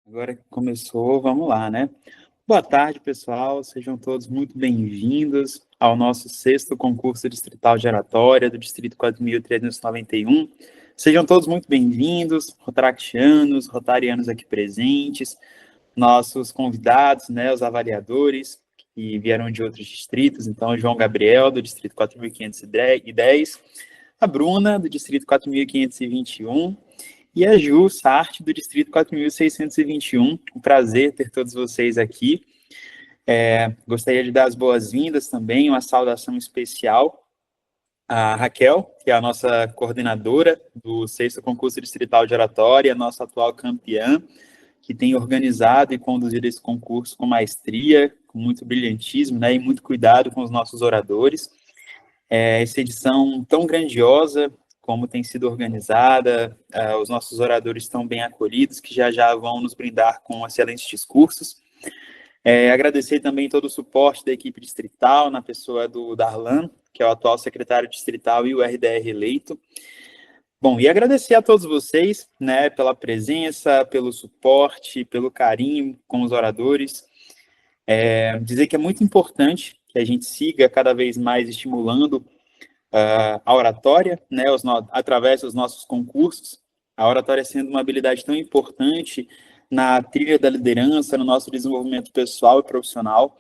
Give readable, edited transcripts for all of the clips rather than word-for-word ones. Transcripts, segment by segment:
Agora que começou, vamos lá, né? Boa tarde, pessoal. Sejam todos muito bem-vindos ao nosso sexto concurso distrital de oratória do Distrito 4.391. Sejam todos muito bem-vindos, rotaractianos, rotarianos aqui presentes, nossos convidados, né, os avaliadores que vieram de outros distritos. Então, o João Gabriel, do Distrito 4.510, a Bruna, do Distrito 4.521, e a Ju Sarte, do Distrito 4.621. Um prazer ter todos vocês aqui. Gostaria de dar as boas-vindas também, uma saudação especial à Raquel, que é a nossa coordenadora do sexto concurso distrital de oratória, nossa atual campeã, que tem organizado e conduzido esse concurso com maestria, com muito brilhantismo, né, e muito cuidado com os nossos oradores. Essa edição tão grandiosa como tem sido organizada, os nossos oradores estão bem acolhidos, que já vão nos brindar com excelentes discursos. Agradecer também todo o suporte da equipe distrital, na pessoa do Darlan, que é o atual secretário distrital e o RDR eleito. Bom, e agradecer a todos vocês, né, pela presença, pelo suporte, pelo carinho com os oradores. Dizer que é muito importante que a gente siga cada vez mais estimulando a oratória, né, através dos nossos concursos, a oratória sendo uma habilidade tão importante na trilha da liderança, no nosso desenvolvimento pessoal e profissional.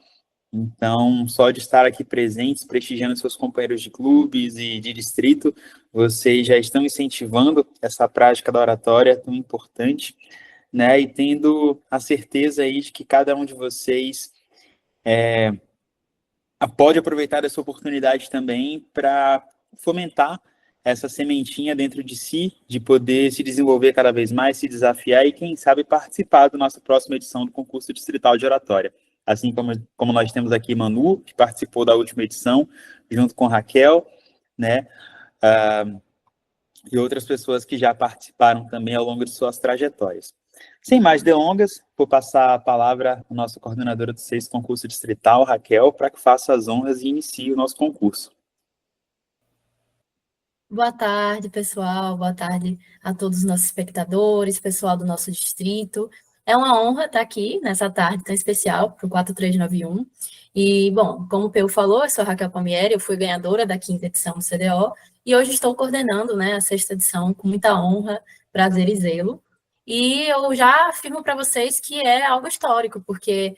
Então, só de estar aqui presentes, prestigiando seus companheiros de clubes e de distrito, vocês já estão incentivando essa prática da oratória tão importante, né, e tendo a certeza aí de que cada um de vocês pode aproveitar essa oportunidade também para fomentar essa sementinha dentro de si, de poder se desenvolver cada vez mais, se desafiar e, quem sabe, participar da nossa próxima edição do concurso distrital de oratória. Assim como nós temos aqui Manu, que participou da última edição, junto com Raquel, né, e outras pessoas que já participaram também ao longo de suas trajetórias. Sem mais delongas, vou passar a palavra à nossa coordenadora do sexto concurso distrital, Raquel, para que faça as honras e inicie o nosso concurso. Boa tarde, pessoal. Boa tarde a todos os nossos espectadores, pessoal do nosso distrito. É uma honra estar aqui nessa tarde tão especial para o 4391. E, bom, como o Peu falou, eu sou a Raquel Palmieri, eu fui ganhadora da 5ª edição do CDO e hoje estou coordenando, né, a 6ª edição com muita honra, prazer e zelo. E eu já afirmo para vocês que é algo histórico, porque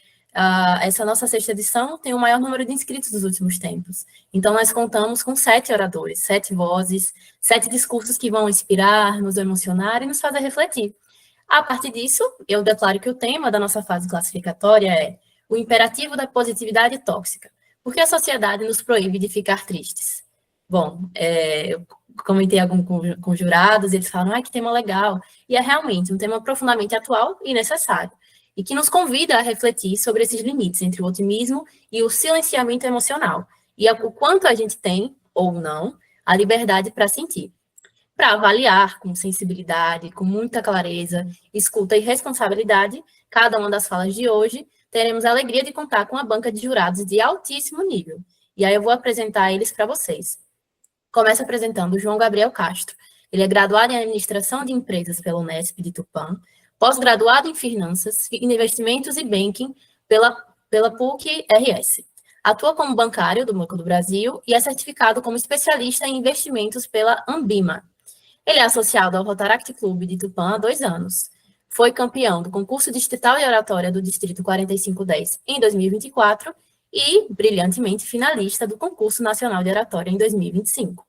essa nossa 6ª edição tem o maior número de inscritos dos últimos tempos. Então, nós contamos com 7 oradores, 7 vozes, 7 discursos que vão inspirar, nos emocionar e nos fazer refletir. A partir disso, eu declaro que o tema da nossa fase classificatória é o imperativo da positividade tóxica, porque a sociedade nos proíbe de ficar tristes. Bom, eu comentei com jurados, eles falaram, que tema legal, e é realmente um tema profundamente atual e necessário, e que nos convida a refletir sobre esses limites entre o otimismo e o silenciamento emocional, e o quanto a gente tem, ou não, a liberdade para sentir. Para avaliar com sensibilidade, com muita clareza, escuta e responsabilidade cada uma das falas de hoje, teremos a alegria de contar com uma banca de jurados de altíssimo nível. E aí eu vou apresentar eles para vocês. Começo apresentando o João Gabriel Castro. Ele é graduado em Administração de Empresas pela Unesp de Tupã, pós-graduado em Finanças, Investimentos e Banking pela PUC-RS. Atua como bancário do Banco do Brasil e é certificado como especialista em investimentos pela Ambima. Ele é associado ao Rotaract Clube de Tupã há 2 anos. Foi campeão do concurso distrital de oratória do Distrito 4510 em 2024 e, brilhantemente, finalista do concurso nacional de oratória em 2025.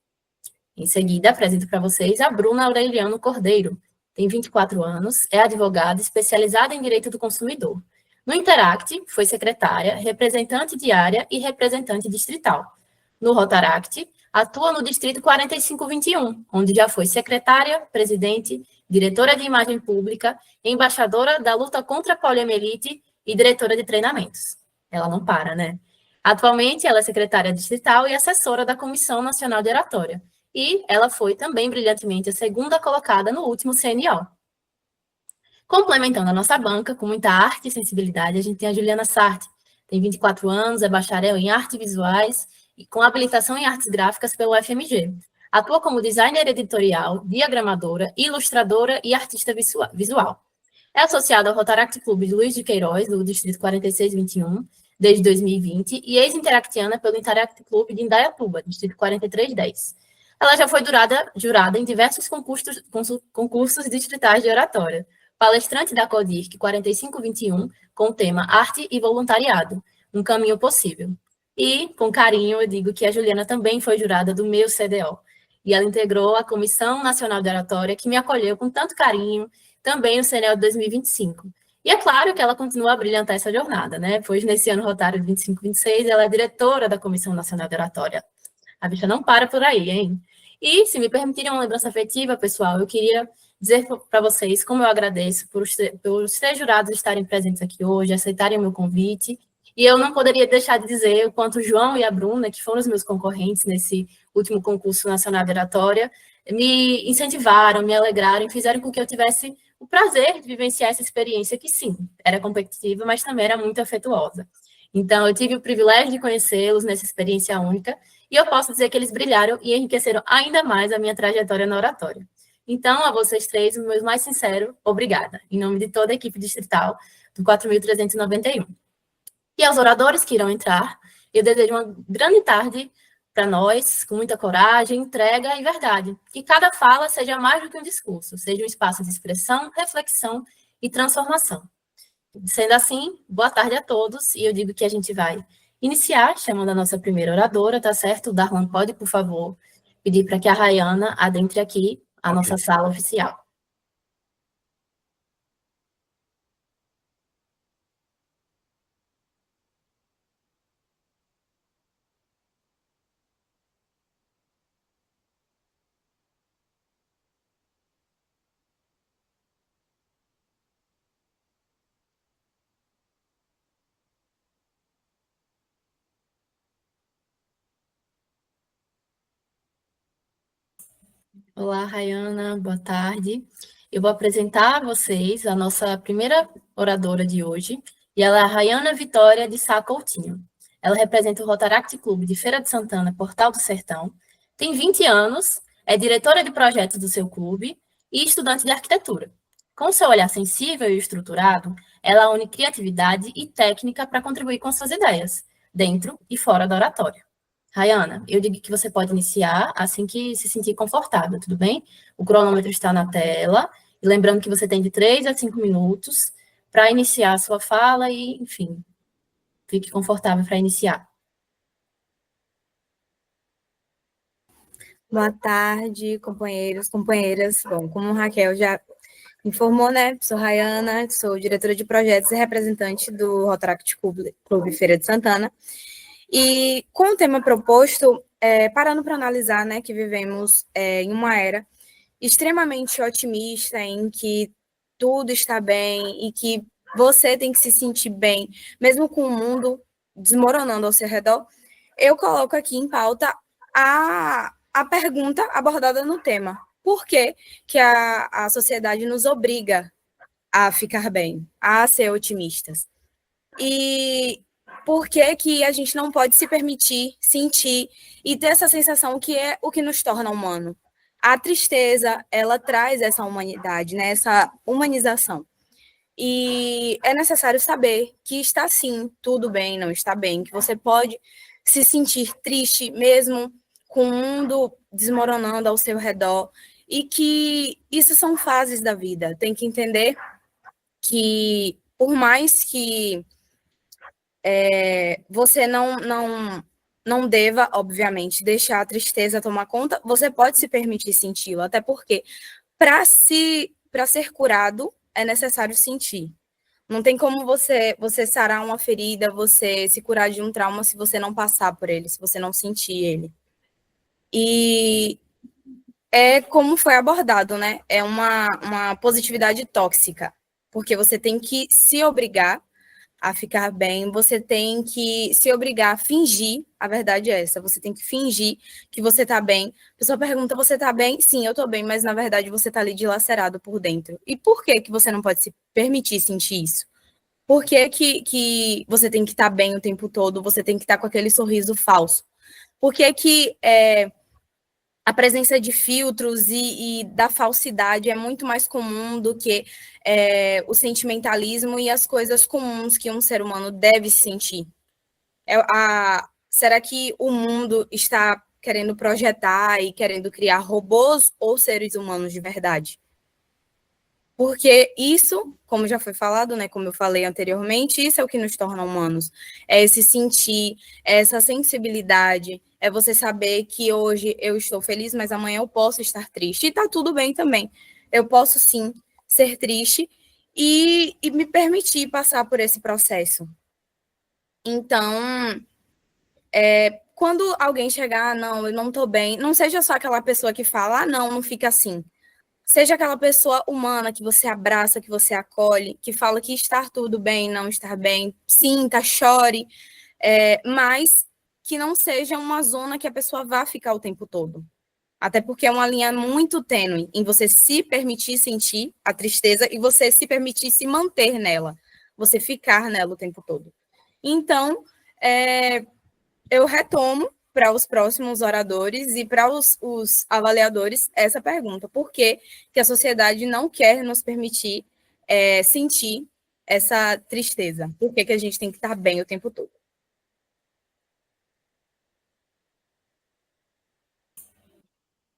Em seguida, apresento para vocês a Bruna Aureliano Cordeiro. Tem 24 anos, é advogada especializada em direito do consumidor. No Interact, foi secretária, representante de área e representante distrital. No Rotaract, atua no Distrito 4521, onde já foi secretária, presidente, diretora de imagem pública, embaixadora da luta contra a poliomielite e diretora de treinamentos. Ela não para, né? Atualmente, ela é secretária distrital e assessora da Comissão Nacional de Oratória. E ela foi também brilhantemente a 2ª colocada no último CNO. Complementando a nossa banca, com muita arte e sensibilidade, a gente tem a Juliana Sartre. Tem 24 anos, é bacharel em artes visuais e com habilitação em artes gráficas pelo UFMG. Atua como designer editorial, diagramadora, ilustradora e artista visual. É associado ao Rotaract Clube de Luiz de Queiroz, do Distrito 4621, desde 2020, e ex-interactiana pelo Interact Clube de Indaiatuba, Distrito 4310. Ela já foi jurada em diversos concursos distritais de oratória, palestrante da CODIRC 4521, com o tema Arte e Voluntariado, um caminho possível. E, com carinho, eu digo que a Juliana também foi jurada do meu CDO, e ela integrou a Comissão Nacional de Oratória, que me acolheu com tanto carinho, também o CNEL de 2025. E é claro que ela continua a brilhantar essa jornada, né? Pois nesse ano rotário de 25-26, ela é diretora da Comissão Nacional de Oratória. A bicha não para por aí, hein? E, se me permitirem uma lembrança afetiva, pessoal, eu queria dizer para vocês como eu agradeço por os três jurados estarem presentes aqui hoje, aceitarem o meu convite. E eu não poderia deixar de dizer o quanto o João e a Bruna, que foram os meus concorrentes nesse último concurso nacional de oratória, me incentivaram, me alegraram e fizeram com que eu tivesse o prazer de vivenciar essa experiência que, sim, era competitiva, mas também era muito afetuosa. Então, eu tive o privilégio de conhecê-los nessa experiência única e eu posso dizer que eles brilharam e enriqueceram ainda mais a minha trajetória na oratória. Então, a vocês três, o meu mais sincero obrigada, em nome de toda a equipe distrital do 4.391. E aos oradores que irão entrar, eu desejo uma grande tarde para nós, com muita coragem, entrega e verdade. Que cada fala seja mais do que um discurso, seja um espaço de expressão, reflexão e transformação. Sendo assim, boa tarde a todos, e eu digo que a gente vai iniciar chamando a nossa primeira oradora, tá certo? O Darlan pode, por favor, pedir para que a Rayana adentre aqui a nossa sala oficial. Olá, Rayana, boa tarde. Eu vou apresentar a vocês a nossa primeira oradora de hoje, e ela é a Rayana Vitória de Sá Coutinho. Ela representa o Rotaract Clube de Feira de Santana, Portal do Sertão, tem 20 anos, é diretora de projetos do seu clube e estudante de arquitetura. Com seu olhar sensível e estruturado, ela une criatividade e técnica para contribuir com suas ideias, dentro e fora da oratória. Rayana, eu digo que você pode iniciar assim que se sentir confortável, tudo bem? O cronômetro está na tela, e lembrando que você tem de 3 a 5 minutos para iniciar a sua fala e, enfim, fique confortável para iniciar. Boa tarde, companheiros, companheiras. Bom, como a Raquel já informou, né? Sou Rayana, sou diretora de projetos e representante do Rotaract Clube Feira de Santana. E com o tema proposto, parando para analisar, né, que vivemos em uma era extremamente otimista, em que tudo está bem e que você tem que se sentir bem, mesmo com o mundo desmoronando ao seu redor, eu coloco aqui em pauta a pergunta abordada no tema. Por que a sociedade nos obriga a ficar bem, a ser otimistas? E por que a gente não pode se permitir sentir e ter essa sensação que é o que nos torna humano? A tristeza, ela traz essa humanidade, né? Essa humanização. E é necessário saber que está sim, tudo bem, não está bem, que você pode se sentir triste mesmo com o mundo desmoronando ao seu redor e que isso são fases da vida. Tem que entender que por mais que você não deva, obviamente, deixar a tristeza tomar conta, você pode se permitir senti-lo, até porque para ser curado é necessário sentir. Não tem como você sarar uma ferida, você se curar de um trauma se você não passar por ele, se você não sentir ele. E é como foi abordado, né? É uma positividade tóxica, porque você tem que se obrigar a ficar bem, você tem que se obrigar a fingir, a verdade é essa, você tem que fingir que você tá bem. A pessoa pergunta, você tá bem? Sim, eu tô bem, mas na verdade você tá ali dilacerado por dentro. E por que você não pode se permitir sentir isso? Por que você tem que estar bem o tempo todo, você tem que estar com aquele sorriso falso? Por que a presença de filtros e da falsidade é muito mais comum do que o sentimentalismo e as coisas comuns que um ser humano deve sentir. Será que o mundo está querendo projetar e querendo criar robôs ou seres humanos de verdade? Porque isso, como já foi falado, né, como eu falei anteriormente, isso é o que nos torna humanos. É esse sentir, é essa sensibilidade, é você saber que hoje eu estou feliz, mas amanhã eu posso estar triste. E tá tudo bem também. Eu posso sim ser triste e me permitir passar por esse processo. Então, quando alguém chegar, não, eu não estou bem, não seja só aquela pessoa que fala, não, não fica assim. Seja aquela pessoa humana que você abraça, que você acolhe, que fala que estar tudo bem, não estar bem, sinta, chore, mas que não seja uma zona que a pessoa vá ficar o tempo todo. Até porque é uma linha muito tênue em você se permitir sentir a tristeza e você se permitir se manter nela, você ficar nela o tempo todo. Então, eu retomo para os próximos oradores e para os avaliadores essa pergunta: por que a sociedade não quer nos permitir sentir essa tristeza? Por que a gente tem que estar bem o tempo todo?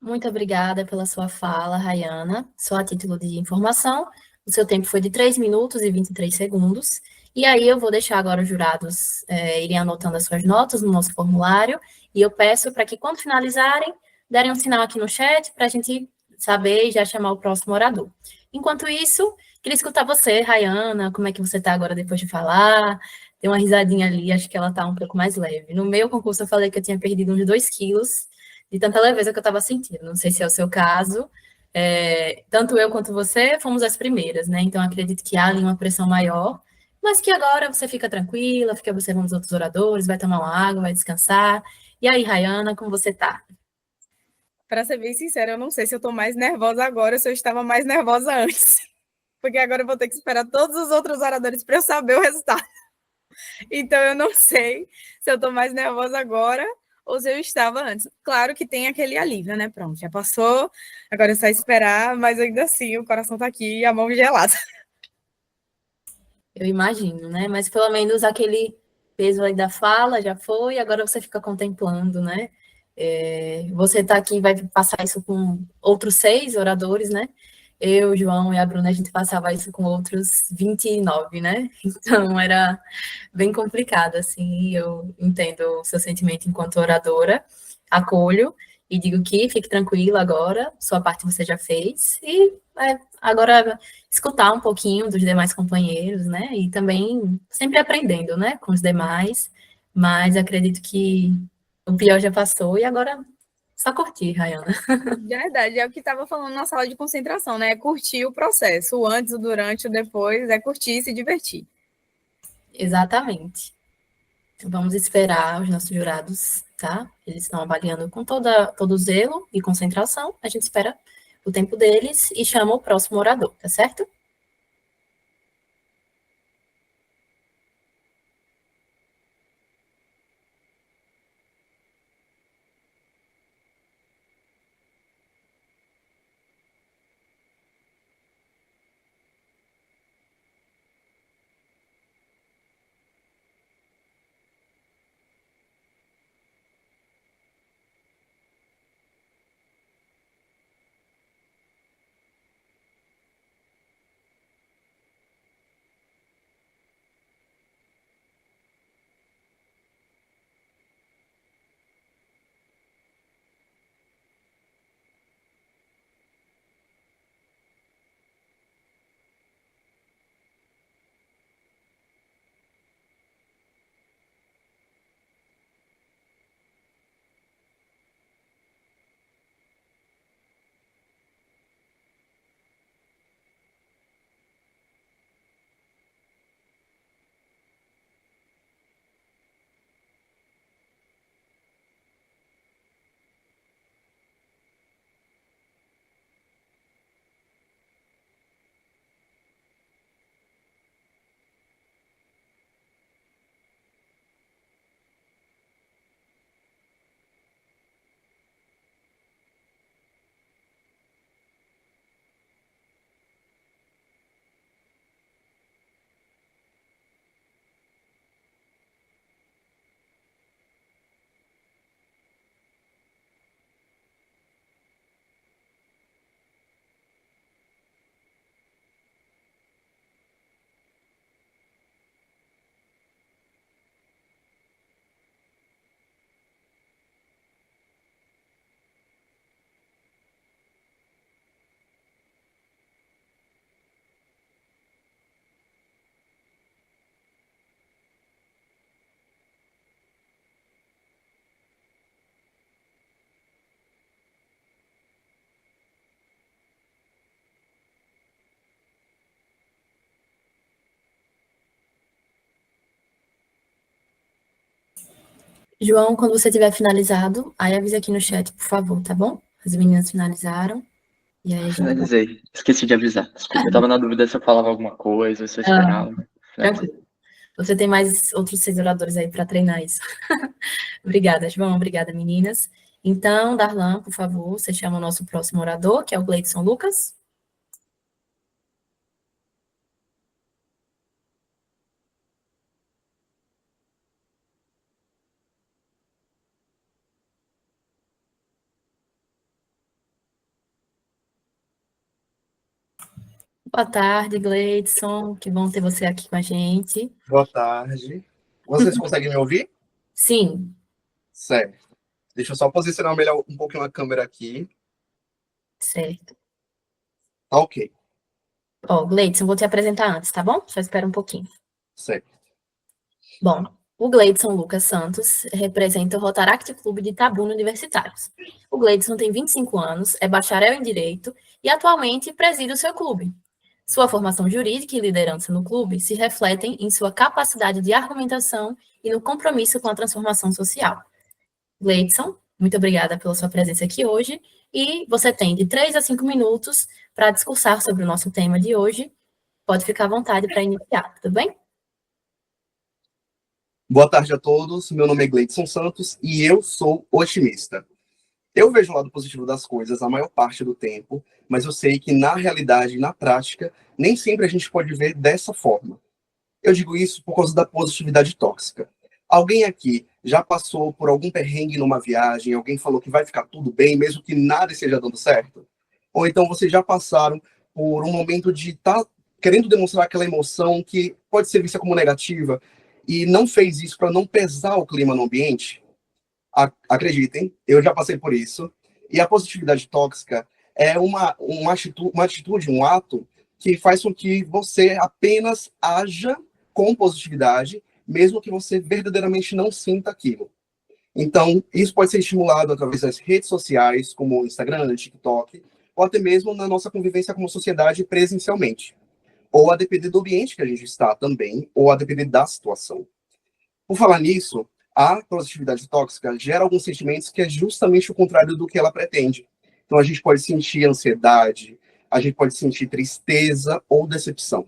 Muito obrigada pela sua fala, Rayana. Só a título de informação, o seu tempo foi de 3 minutos e 23 segundos. E aí eu vou deixar agora os jurados irem anotando as suas notas no nosso formulário, e eu peço para que, quando finalizarem, derem um sinal aqui no chat para a gente saber e já chamar o próximo orador. Enquanto isso, queria escutar você, Rayana, como é que você está agora depois de falar? Tem uma risadinha ali, acho que ela está um pouco mais leve. No meu concurso eu falei que eu tinha perdido uns 2 quilos, de tanta leveza que eu estava sentindo. Não sei se é o seu caso. Tanto eu quanto você fomos as primeiras, né? Então acredito que há ali uma pressão maior, mas que agora você fica tranquila, fica observando os outros oradores, vai tomar uma água, vai descansar. E aí, Rayana, como você tá? Para ser bem sincera, eu não sei se eu estou mais nervosa agora ou se eu estava mais nervosa antes. Porque agora eu vou ter que esperar todos os outros oradores para eu saber o resultado. Então, eu não sei se eu estou mais nervosa agora ou se eu estava antes. Claro que tem aquele alívio, né? Pronto, já passou, agora é só esperar, mas ainda assim o coração está aqui e a mão gelada. Eu imagino, né? Mas pelo menos aquele peso aí da fala já foi, agora você fica contemplando, né? Você está aqui, vai passar isso com outros 6 oradores, né? Eu, João e a Bruna, a gente passava isso com outros 29, né? Então era bem complicado, assim. Eu entendo o seu sentimento enquanto oradora, acolho e digo que fique tranquila agora, sua parte você já fez, e agora escutar um pouquinho dos demais companheiros, né? E também sempre aprendendo, né? Com os demais, mas acredito que o pior já passou e agora só curtir, Rayana. Verdade, é o que estava falando na sala de concentração, né? É curtir o processo, o antes, o durante, o depois, é curtir e se divertir. Exatamente. Vamos esperar os nossos jurados, tá? Eles estão avaliando com todo zelo e concentração. A gente espera o tempo deles e chama o próximo orador, tá certo? João, quando você tiver finalizado, aí avisa aqui no chat, por favor, tá bom? As meninas finalizaram. E aí a gente vai... Finalizei. Esqueci de avisar. Desculpa, eu tava na dúvida se eu falava alguma coisa, se eu Ah, esperava. Finalizei. tranquilo. Você tem mais outros 6 oradores aí para treinar isso. Obrigada, João. Obrigada, meninas. Então, Darlan, por favor, você chama o nosso próximo orador, que é o Gleidson Lucas. Boa tarde, Gleidson. Que bom ter você aqui com a gente. Boa tarde. Vocês conseguem me ouvir? Sim. Certo. Deixa eu só posicionar melhor um pouquinho a câmera aqui. Certo. Tá ok. Ó, Gleidson, vou te apresentar antes, tá bom? Só espera um pouquinho. Certo. Bom, o Gleidson Lucas Santos representa o Rotaract Clube de Itabuna Universitários. O Gleidson tem 25 anos, é bacharel em Direito e atualmente preside o seu clube. Sua formação jurídica e liderança no clube se refletem em sua capacidade de argumentação e no compromisso com a transformação social. Gleidson, muito obrigada pela sua presença aqui hoje, e você tem de 3 a 5 minutos para discursar sobre o nosso tema de hoje. Pode ficar à vontade para iniciar, tudo bem? Boa tarde a todos. Meu nome é Gleidson Santos e eu sou otimista. Eu vejo o lado positivo das coisas a maior parte do tempo, mas eu sei que na realidade, na prática, nem sempre a gente pode ver dessa forma. Eu digo isso por causa da positividade tóxica. Alguém aqui já passou por algum perrengue numa viagem, alguém falou que vai ficar tudo bem, mesmo que nada esteja dando certo? Ou então vocês já passaram por um momento de estar querendo demonstrar aquela emoção que pode ser vista como negativa e não fez isso para não pesar o clima no ambiente? Acreditem, eu já passei por isso. E a positividade tóxica é uma atitude, um ato que faz com que você apenas haja com positividade, mesmo que você verdadeiramente não sinta aquilo. Então, isso pode ser estimulado através das redes sociais, como o Instagram, TikTok, ou até mesmo na nossa convivência como sociedade presencialmente. Ou a depender do ambiente que a gente está também, ou a depender da situação. Por falar nisso, a positividade tóxica gera alguns sentimentos que é justamente o contrário do que ela pretende. Então, a gente pode sentir ansiedade, a gente pode sentir tristeza ou decepção.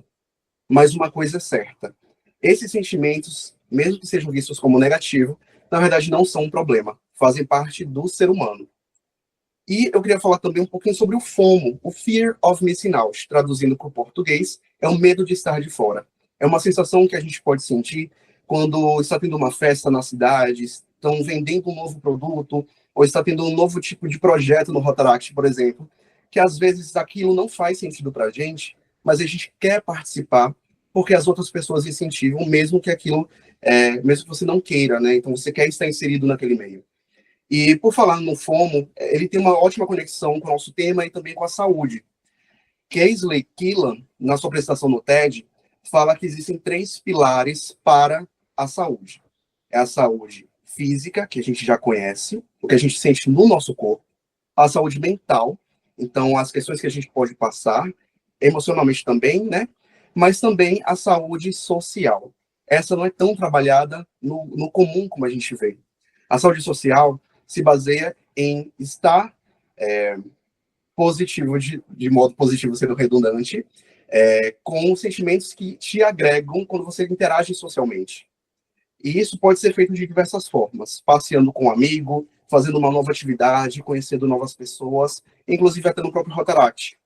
Mas uma coisa é certa, esses sentimentos, mesmo que sejam vistos como negativos, na verdade não são um problema, fazem parte do ser humano. E eu queria falar também um pouquinho sobre o FOMO, o Fear of Missing Out, traduzindo para o português, é o medo de estar de fora. É uma sensação que a gente pode sentir quando está tendo uma festa na cidade, estão vendendo um novo produto, ou está tendo um novo tipo de projeto no Rotaract, por exemplo, que às vezes aquilo não faz sentido para a gente, mas a gente quer participar porque as outras pessoas incentivam, mesmo que aquilo, mesmo que você não queira, né? Então você quer estar inserido naquele meio. E por falar no FOMO, ele tem uma ótima conexão com o nosso tema e também com a saúde. Kingsley Killan, na sua apresentação no TED, fala que existem 3 pilares para a saúde. É a saúde física, que a gente já conhece, o que a gente sente no nosso corpo, a saúde mental, então as questões que a gente pode passar, emocionalmente também, né? Mas também a saúde social. Essa não é tão trabalhada no comum como a gente vê. A saúde social se baseia em estar positivo, de modo positivo, sendo redundante, com sentimentos que te agregam quando você interage socialmente. E isso pode ser feito de diversas formas, passeando com um amigo, fazendo uma nova atividade, conhecendo novas pessoas, inclusive até no próprio Rotaract.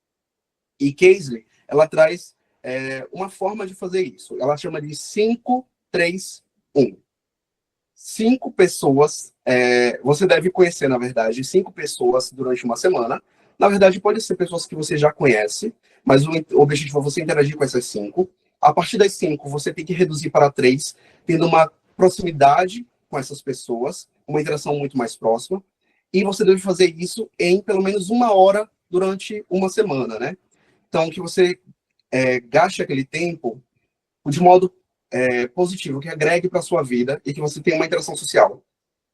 E Kingsley, ela traz uma forma de fazer isso. Ela chama de 5, 3, 1. 5 pessoas, você deve conhecer, na verdade, 5 pessoas durante uma semana. Na verdade, pode ser pessoas que você já conhece, mas o objetivo é você interagir com essas 5. A partir das 5, você tem que reduzir para 3, tendo uma proximidade com essas pessoas, uma interação muito mais próxima, e você deve fazer isso em pelo menos 1 hora durante uma semana, né? Então, que você gaste aquele tempo de modo positivo, que agregue para a sua vida e que você tenha uma interação social.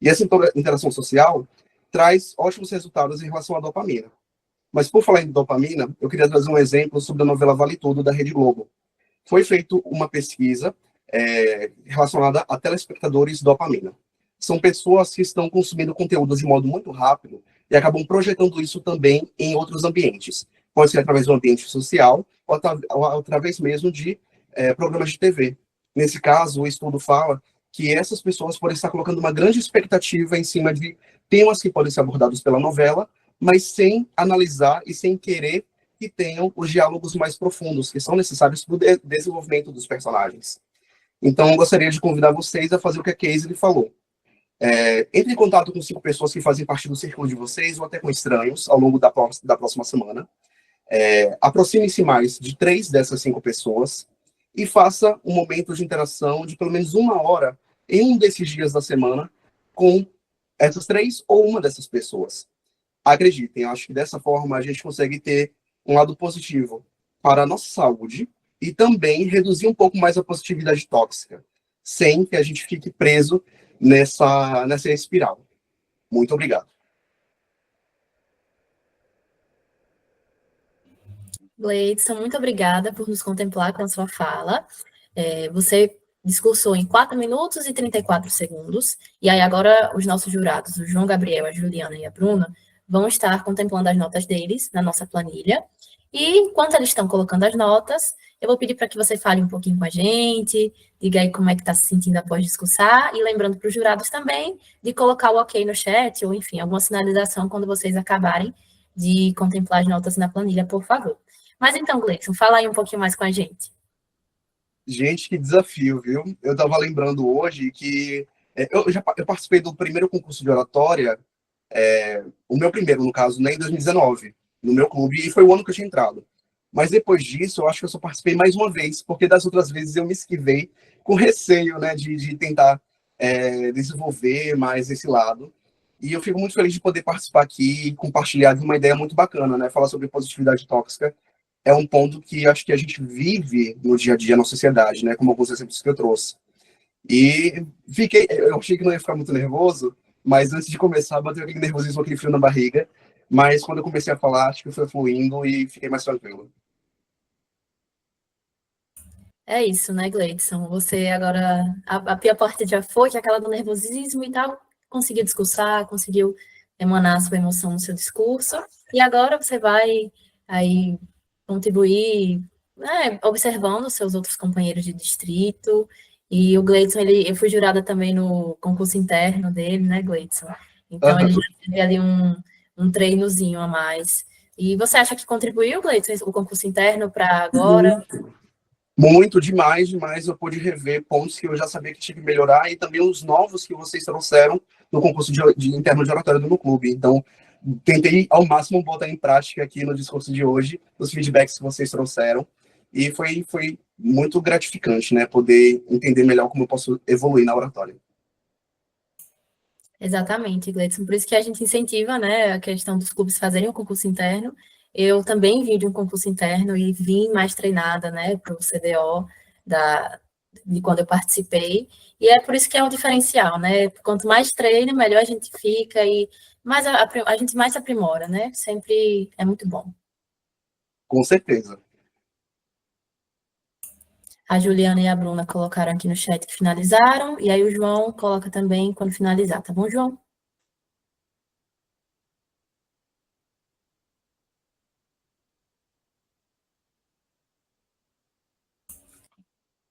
E essa interação social traz ótimos resultados em relação à dopamina. Mas por falar em dopamina, eu queria trazer um exemplo sobre a novela Vale Tudo, da Rede Globo. Foi feita uma pesquisa relacionada a telespectadores dopamina. são pessoas que estão consumindo conteúdo de modo muito rápido e acabam projetando isso também em outros ambientes. Pode ser através do ambiente social ou através mesmo de programas de TV. Nesse caso, o estudo fala que essas pessoas podem estar colocando uma grande expectativa em cima de temas que podem ser abordados pela novela, mas sem analisar e sem querer que tenham os diálogos mais profundos, que são necessários para o desenvolvimento dos personagens. Então, eu gostaria de convidar vocês a fazer o que a Casey falou. Entre em contato com 5 pessoas que fazem parte do círculo de vocês, ou até com estranhos, ao longo da próxima semana. Aproxime-se mais de 3 dessas 5 pessoas e faça um momento de interação de pelo menos 1 hora em um desses dias da semana com essas 3 ou uma dessas pessoas. Acreditem, acho que dessa forma a gente consegue ter um lado positivo para a nossa saúde e também reduzir um pouco mais a positividade tóxica, sem que a gente fique preso nessa espiral. Muito obrigado. Gleidson, muito obrigada por nos contemplar com a sua fala. Você discursou em 4 minutos e 34 segundos, e aí agora os nossos jurados, o João Gabriel, a Juliana e a Bruna, vão estar contemplando as notas deles na nossa planilha, e enquanto eles estão colocando as notas, eu vou pedir para que você fale um pouquinho com a gente, diga aí como é que está se sentindo após discursar, e lembrando para os jurados também de colocar o ok no chat, ou enfim, alguma sinalização quando vocês acabarem de contemplar as notas na planilha, por favor. Mas então, Gleison, fala aí um pouquinho mais com a gente. Gente, que desafio, viu? Eu estava lembrando hoje que eu participei do primeiro concurso de oratória, o meu primeiro, no caso, né, em 2019, no meu clube, e foi o ano que eu tinha entrado. Mas depois disso, eu acho que eu só participei mais uma vez, porque das outras vezes eu me esquivei com receio, né, de tentar desenvolver mais esse lado. E eu fico muito feliz de poder participar aqui e compartilhar de uma ideia muito bacana, né? Falar sobre positividade tóxica é um ponto que acho que a gente vive no dia a dia na sociedade, né? Como alguns exemplos que eu trouxe. E eu achei que não ia ficar muito nervoso, mas antes de começar, bateu aquele nervosismo, aquele frio na barriga. Mas quando eu comecei a falar, acho que foi fluindo e fiquei mais tranquilo. É isso, né, Gleidson? Você agora, a pior parte já foi, que é aquela do nervosismo e tal, conseguiu discursar, conseguiu emanar a sua emoção no seu discurso, e agora você vai aí contribuir, né, observando os seus outros companheiros de distrito, e o Gleidson, eu fui jurada também no concurso interno dele, né, Gleidson? Então, ele já teve ali um treinozinho a mais. E você acha que contribuiu, Gleidson, o concurso interno para agora? Muito, demais, demais. Eu pude rever pontos que eu já sabia que tinha que melhorar e também os novos que vocês trouxeram no concurso de interno de oratória do meu clube. Então, tentei ao máximo botar em prática aqui no discurso de hoje, os feedbacks que vocês trouxeram. E foi muito gratificante, né? Poder entender melhor como eu posso evoluir na oratória. Exatamente, Gleidson. Por isso que a gente incentiva, né, a questão dos clubes fazerem o concurso interno. Eu também vim de um concurso interno e vim mais treinada, né, para o CDO de quando eu participei. E é por isso que é um diferencial, né? Quanto mais treino, melhor a gente fica e mais a gente mais se aprimora, né? Sempre é muito bom. Com certeza. A Juliana e a Bruna colocaram aqui no chat que finalizaram, e aí o João coloca também quando finalizar, tá bom, João?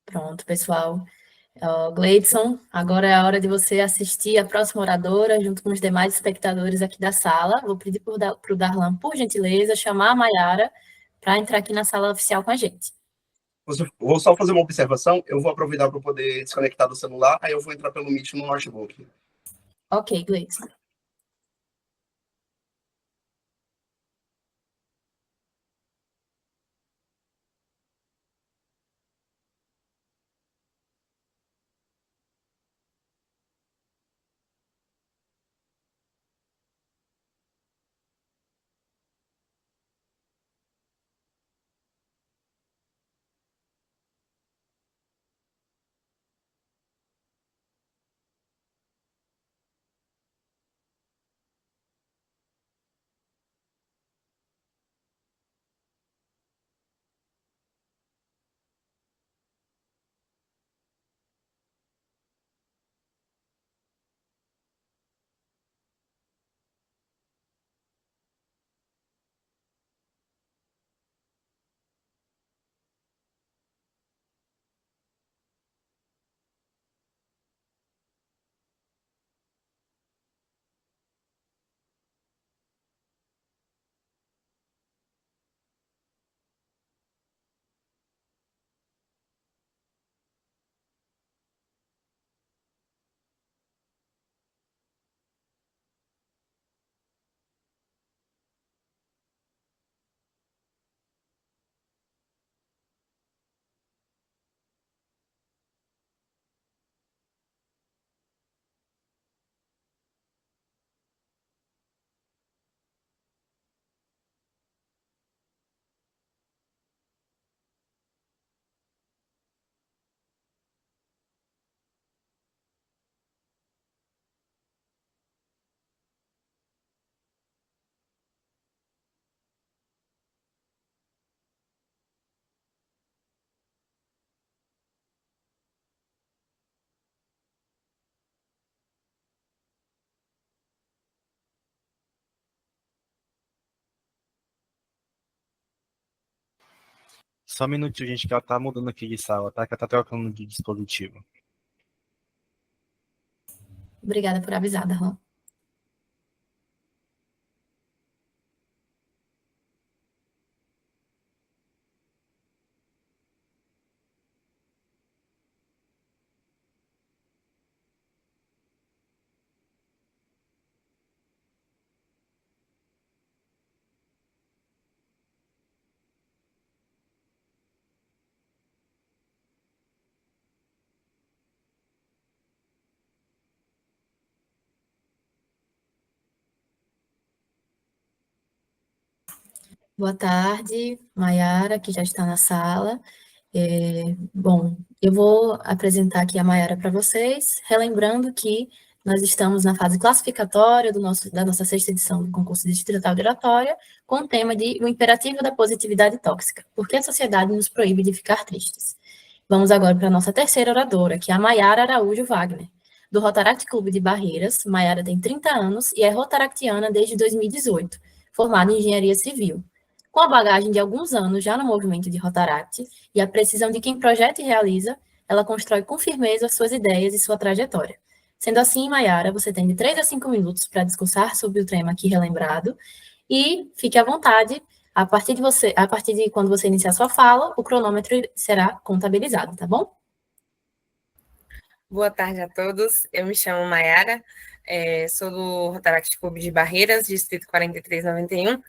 Pronto, pessoal. Gleidson, agora é a hora de você assistir a próxima oradora, junto com os demais espectadores aqui da sala. Vou pedir para o Darlan, por gentileza, chamar a Mayara para entrar aqui na sala oficial com a gente. Vou só fazer uma observação. Eu vou aproveitar para poder desconectar do celular, aí eu vou entrar pelo Meet no notebook. Ok, Gleidson. Só um minutinho, gente, que ela tá mudando aqui de sala, tá? Que ela tá trocando de dispositivo. Obrigada por avisar, Darlan. Boa tarde, Maiara, que já está na sala. Bom, eu vou apresentar aqui a Maiara para vocês, relembrando que nós estamos na fase classificatória da nossa sexta edição do concurso distrital de oratória, com o tema de O Imperativo da Positividade Tóxica, por que a sociedade nos proíbe de ficar tristes. Vamos agora para a nossa terceira oradora, que é a Maiara Araújo Wagner, do Rotaract Clube de Barreiras. Maiara tem 30 anos e é rotaractiana desde 2018, formada em Engenharia Civil. Com a bagagem de alguns anos já no movimento de Rotaract e a precisão de quem projeta e realiza, ela constrói com firmeza suas ideias e sua trajetória. Sendo assim, Maiara, você tem de 3 a 5 minutos para discursar sobre o tema aqui relembrado e fique à vontade, a partir de quando você iniciar sua fala, o cronômetro será contabilizado, tá bom? Boa tarde a todos, eu me chamo Maiara, sou do Rotaract Clube de Barreiras, distrito 4391,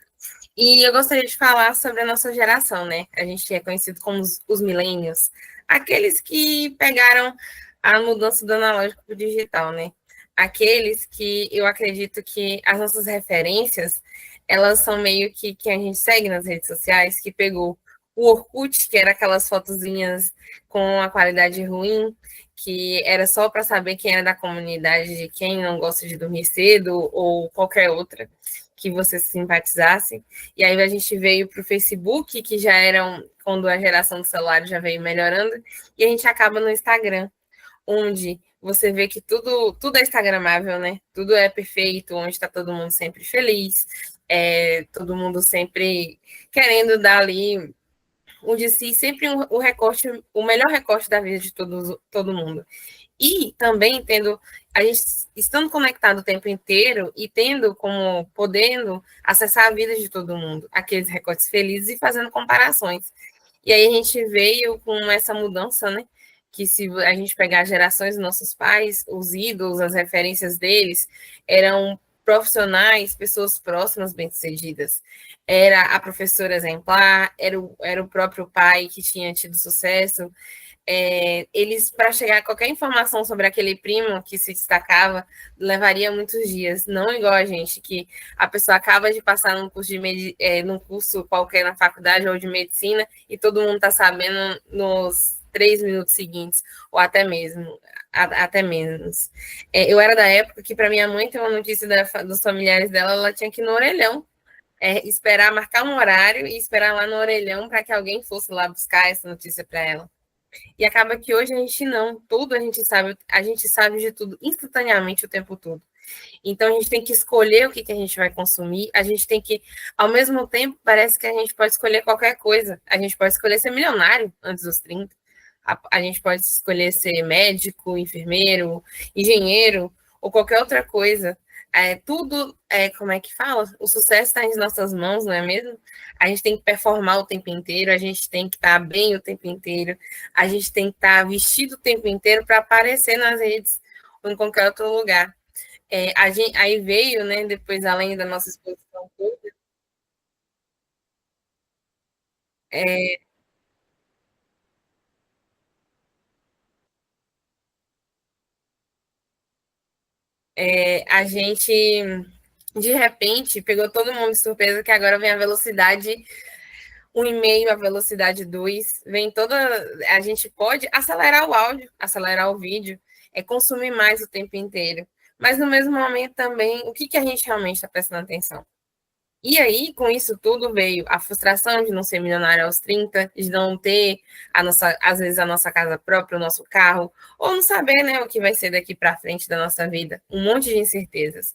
e eu gostaria de falar sobre a nossa geração, né? A gente é conhecido como os millennials, aqueles que pegaram a mudança do analógico para o digital, né? Aqueles que eu acredito que as nossas referências, elas são meio que a gente segue nas redes sociais, que pegou o Orkut, que era aquelas fotozinhas com a qualidade ruim, que era só para saber quem era da comunidade, de quem não gosta de dormir cedo, ou qualquer outra que você se simpatizasse. E aí a gente veio para o Facebook, que já era quando a geração do celular já veio melhorando, e a gente acaba no Instagram, onde você vê que tudo é instagramável, né? Tudo é perfeito, onde está todo mundo sempre feliz, todo mundo sempre querendo dar ali o de si, sempre o recorte, o melhor recorte da vida de todo mundo. E também a gente estando conectado o tempo inteiro e podendo acessar a vida de todo mundo, aqueles recortes felizes e fazendo comparações. E aí a gente veio com essa mudança, né? Que se a gente pegar as gerações dos nossos pais, os ídolos, as referências deles, eram profissionais, pessoas próximas, bem-sucedidas. Era a professora exemplar, era o próprio pai que tinha tido sucesso. Eles, para chegar a qualquer informação sobre aquele primo que se destacava, levaria muitos dias, não igual a gente, que a pessoa acaba de passar num curso qualquer na faculdade ou de medicina e todo mundo está sabendo nos 3 minutos seguintes, ou até menos. Eu era da época que, para minha mãe ter uma notícia dos familiares dela, ela tinha que ir no orelhão, esperar, marcar um horário e esperar lá no orelhão para que alguém fosse lá buscar essa notícia para ela. E acaba que hoje a gente não, tudo a gente sabe de tudo instantaneamente o tempo todo. Então a gente tem que escolher o que a gente vai consumir, a gente tem que, ao mesmo tempo, parece que a gente pode escolher qualquer coisa. A gente pode escolher ser milionário antes dos 30, a gente pode escolher ser médico, enfermeiro, engenheiro ou qualquer outra coisa. Tudo, como é que fala? O sucesso está em nossas mãos, não é mesmo? A gente tem que performar o tempo inteiro, a gente tem que estar bem o tempo inteiro, a gente tem que estar vestido o tempo inteiro para aparecer nas redes ou em qualquer outro lugar. Aí veio, né, depois, além da nossa exposição toda, a gente, de repente, pegou todo mundo de surpresa que agora vem a velocidade 1,5, a velocidade 2, vem toda. A gente pode acelerar o áudio, acelerar o vídeo, consumir mais o tempo inteiro. Mas no mesmo momento também, o que a gente realmente está prestando atenção? E aí, com isso tudo, veio a frustração de não ser milionário aos 30, de não ter, às vezes, a nossa casa própria, o nosso carro, ou não saber, né, o que vai ser daqui para frente da nossa vida. Um monte de incertezas.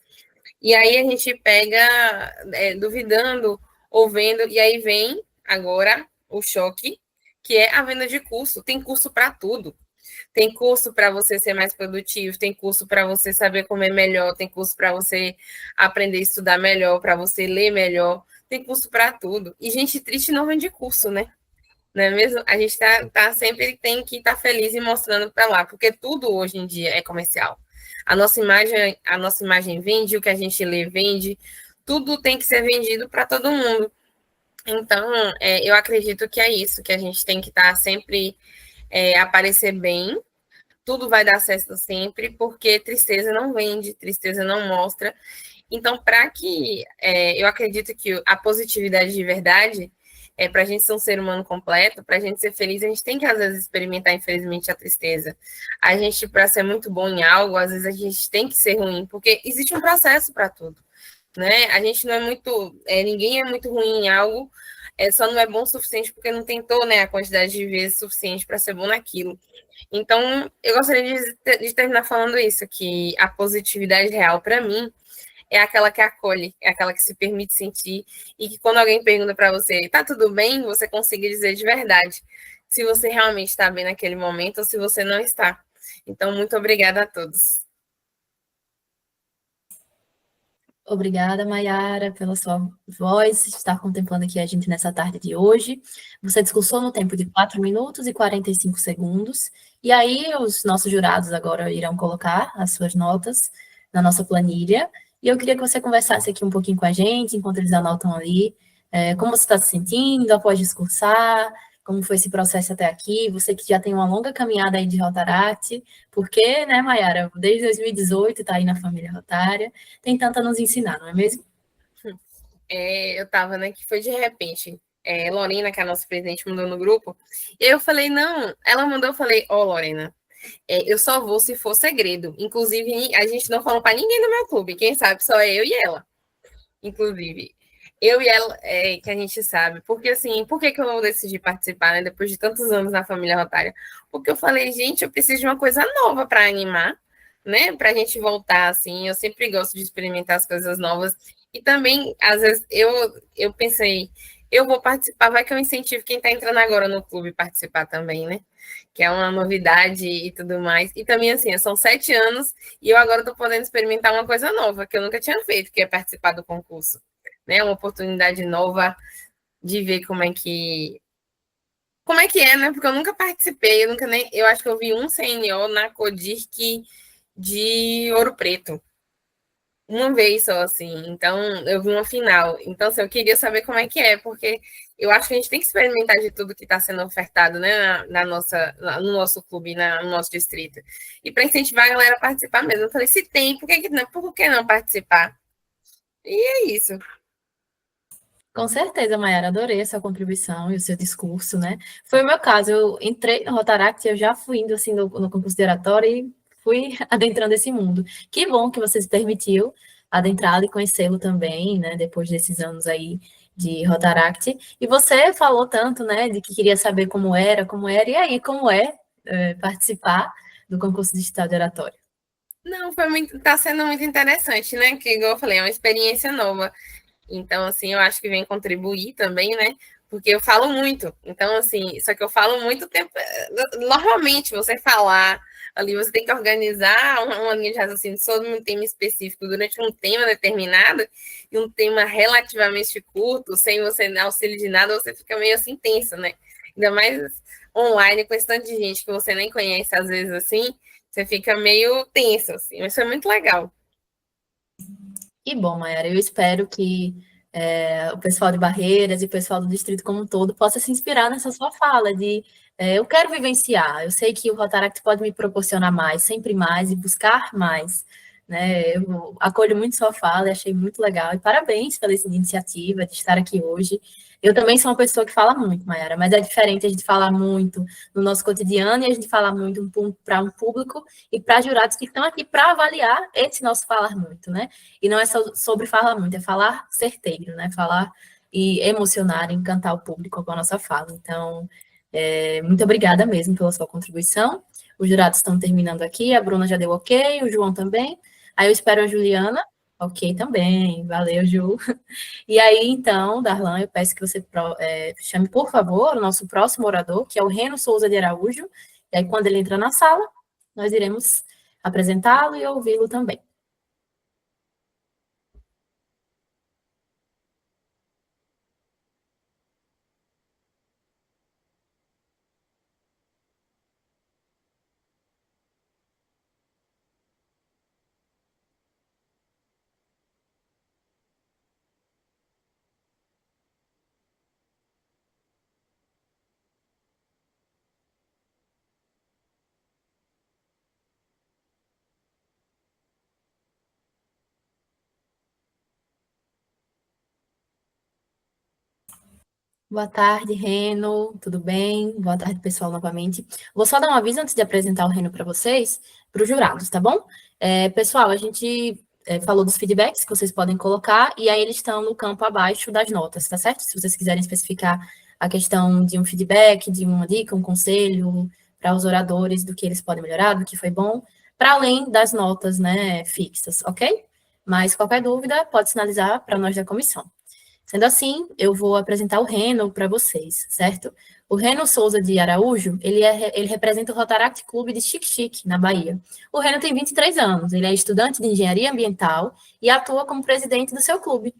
E aí a gente pega, duvidando, ou vendo, e aí vem agora o choque que é a venda de curso. Tem curso para tudo. Tem curso para você ser mais produtivo, tem curso para você saber comer melhor, tem curso para você aprender a estudar melhor, para você ler melhor, tem curso para tudo. E gente triste não vende curso, né? Não é mesmo? A gente sempre tem que estar feliz e mostrando para lá, porque tudo hoje em dia é comercial. A nossa imagem vende, o que a gente lê vende, tudo tem que ser vendido para todo mundo. Então, eu acredito que é isso, que a gente tem que estar sempre aparecer bem, tudo vai dar certo sempre, porque tristeza não vende, tristeza não mostra. Então, eu acredito que a positividade de verdade para a gente ser um ser humano completo, para a gente ser feliz, a gente tem que, às vezes, experimentar, infelizmente, a tristeza. A gente, para ser muito bom em algo, às vezes a gente tem que ser ruim, porque existe um processo para tudo, né? A gente não é muito... ninguém é muito ruim em algo, só não é bom o suficiente porque não tentou, né, a quantidade de vezes suficiente para ser bom naquilo. Então, eu gostaria de terminar falando isso, que a positividade real, para mim, é aquela que acolhe, é aquela que se permite sentir, e que quando alguém pergunta para você, tá tudo bem? Você consiga dizer de verdade se você realmente está bem naquele momento ou se você não está. Então, muito obrigada a todos. Obrigada, Mayara, pela sua voz, estar contemplando aqui a gente nessa tarde de hoje. Você discursou no tempo de 4 minutos e 45 segundos, e aí os nossos jurados agora irão colocar as suas notas na nossa planilha, e eu queria que você conversasse aqui um pouquinho com a gente, enquanto eles anotam ali, como você está se sentindo após discursar, como foi esse processo até aqui, você que já tem uma longa caminhada aí de Rotaract, porque, né, Mayara, desde 2018 está aí na família Rotária, tem tanto a nos ensinar, não é mesmo? Eu estava, né, que foi de repente. Lorena, que é a nossa presidente, mandou no grupo, e aí eu falei, não, ela mandou, eu falei, Lorena, eu só vou se for segredo. Inclusive, a gente não falou para ninguém no meu clube, quem sabe só eu e ela. Inclusive, eu e ela, que a gente sabe. Porque, assim, por que eu decidi participar, né, depois de tantos anos na família Rotária? Porque eu falei, gente, eu preciso de uma coisa nova para animar, né, para a gente voltar, assim. Eu sempre gosto de experimentar as coisas novas. E também, às vezes, eu pensei, eu vou participar, vai que eu incentivo quem está entrando agora no clube participar também, né? Que é uma novidade e tudo mais. E também, assim, são 7 anos e eu agora estou podendo experimentar uma coisa nova que eu nunca tinha feito, que é participar do concurso. Né? Uma oportunidade nova de ver como é que é, né? Porque eu nunca participei, eu acho que eu vi um CNO na Codirc de Ouro Preto. Uma vez só, assim. Então, eu vi uma final. Então, assim, eu queria saber como é que é, porque eu acho que a gente tem que experimentar de tudo que está sendo ofertado, né, no nosso clube, no nosso distrito. E para incentivar a galera a participar mesmo. Eu falei, se tem, por que não participar? E é isso. Com certeza, Mayara, adorei a sua contribuição e o seu discurso, né? Foi o meu caso, eu entrei no Rotaract, eu já fui indo assim no concurso de oratória e fui adentrando esse mundo. Que bom que você se permitiu adentrar e conhecê-lo também, né? Depois desses anos aí de Rotaract. E você falou tanto, né, de que queria saber como era, e aí, como é participar do concurso digital de oratória? Não, tá sendo muito interessante, né? Que, igual eu falei, é uma experiência nova. Então, assim, eu acho que vem contribuir também, né? Porque eu falo muito. Então, assim, só que eu falo muito tempo. Normalmente, você falar ali, você tem que organizar uma linha de raciocínio sobre um tema específico durante um tema determinado e um tema relativamente curto, sem você dar auxílio de nada, você fica meio assim tenso, né? Ainda mais online, com esse tanto de gente que você nem conhece, às vezes, assim, você fica meio tenso, assim. Mas foi muito legal. Que bom, Mayara. Eu espero que o pessoal de Barreiras e o pessoal do distrito como um todo possa se inspirar nessa sua fala de eu quero vivenciar, eu sei que o Rotaract pode me proporcionar mais, sempre mais e buscar mais. Né? Eu acolho muito sua fala e achei muito legal. E parabéns pela iniciativa de estar aqui hoje. Eu também sou uma pessoa que fala muito, Mayara, mas é diferente a gente falar muito no nosso cotidiano e a gente falar muito para um público e para jurados que estão aqui para avaliar esse nosso falar muito, né? E não é só sobre falar muito, é falar certeiro, né? Falar e emocionar, encantar o público com a nossa fala. Então, muito obrigada mesmo pela sua contribuição. Os jurados estão terminando aqui, a Bruna já deu ok, o João também. Aí eu espero a Juliana Ok, também. Valeu, Ju. E aí, então, Darlan, eu peço que você chame, por favor, o nosso próximo orador, que é o Reno Souza de Araújo. E aí, quando ele entra na sala, nós iremos apresentá-lo e ouvi-lo também. Boa tarde, Reno. Tudo bem? Boa tarde, pessoal, novamente. Vou só dar um aviso antes de apresentar o Reno para vocês, para os jurados, tá bom? Pessoal, a gente falou dos feedbacks que vocês podem colocar, e aí eles estão no campo abaixo das notas, tá certo? Se vocês quiserem especificar a questão de um feedback, de uma dica, um conselho para os oradores do que eles podem melhorar, do que foi bom, para além das notas, né, fixas, ok? Mas qualquer dúvida, pode sinalizar para nós da comissão. Sendo assim, eu vou apresentar o Reno para vocês, certo? O Reno Souza de Araújo, ele representa o Rotaract Clube de Xique-Xique, na Bahia. O Reno tem 23 anos, ele é estudante de engenharia ambiental e atua como presidente do seu clube.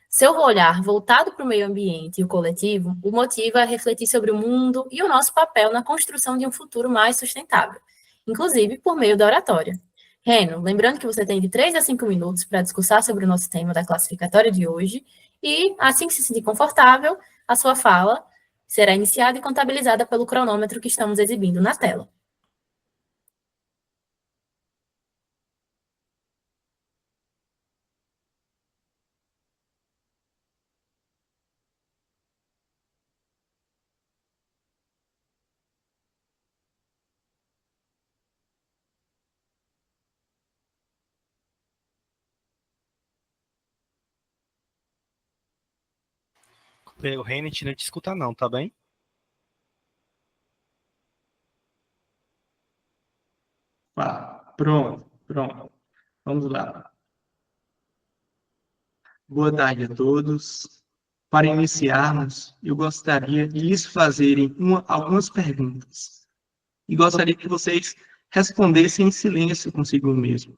Seu olhar voltado para o meio ambiente e o coletivo o motiva a refletir sobre o mundo e o nosso papel na construção de um futuro mais sustentável, inclusive por meio da oratória. Reno, lembrando que você tem de 3 a 5 minutos para discursar sobre o nosso tema da classificatória de hoje, e, assim que se sentir confortável, a sua fala será iniciada e contabilizada pelo cronômetro que estamos exibindo na tela. O Renan não te escuta não, tá bem? Pronto. Vamos lá. Boa tarde a todos. Para iniciarmos, eu gostaria de lhes fazerem algumas perguntas. E gostaria que vocês respondessem em silêncio consigo mesmo.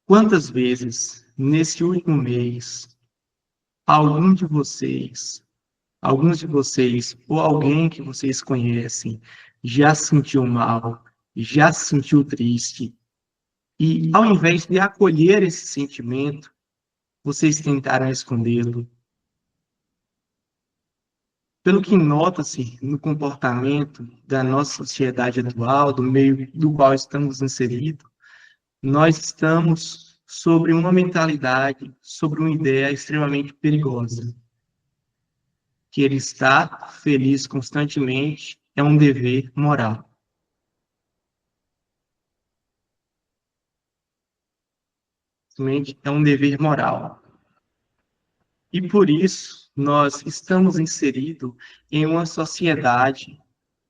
Quantas vezes, nesse último mês, alguns de vocês, ou alguém que vocês conhecem, já se sentiu mal, já se sentiu triste, e ao invés de acolher esse sentimento, vocês tentaram escondê-lo? Pelo que nota-se no comportamento da nossa sociedade atual, do meio do qual estamos inseridos, nós estamos sobre uma mentalidade, sobre uma ideia extremamente perigosa. Que ele está feliz constantemente é um dever moral. Simplesmente é um dever moral. E por isso, nós estamos inseridos em uma sociedade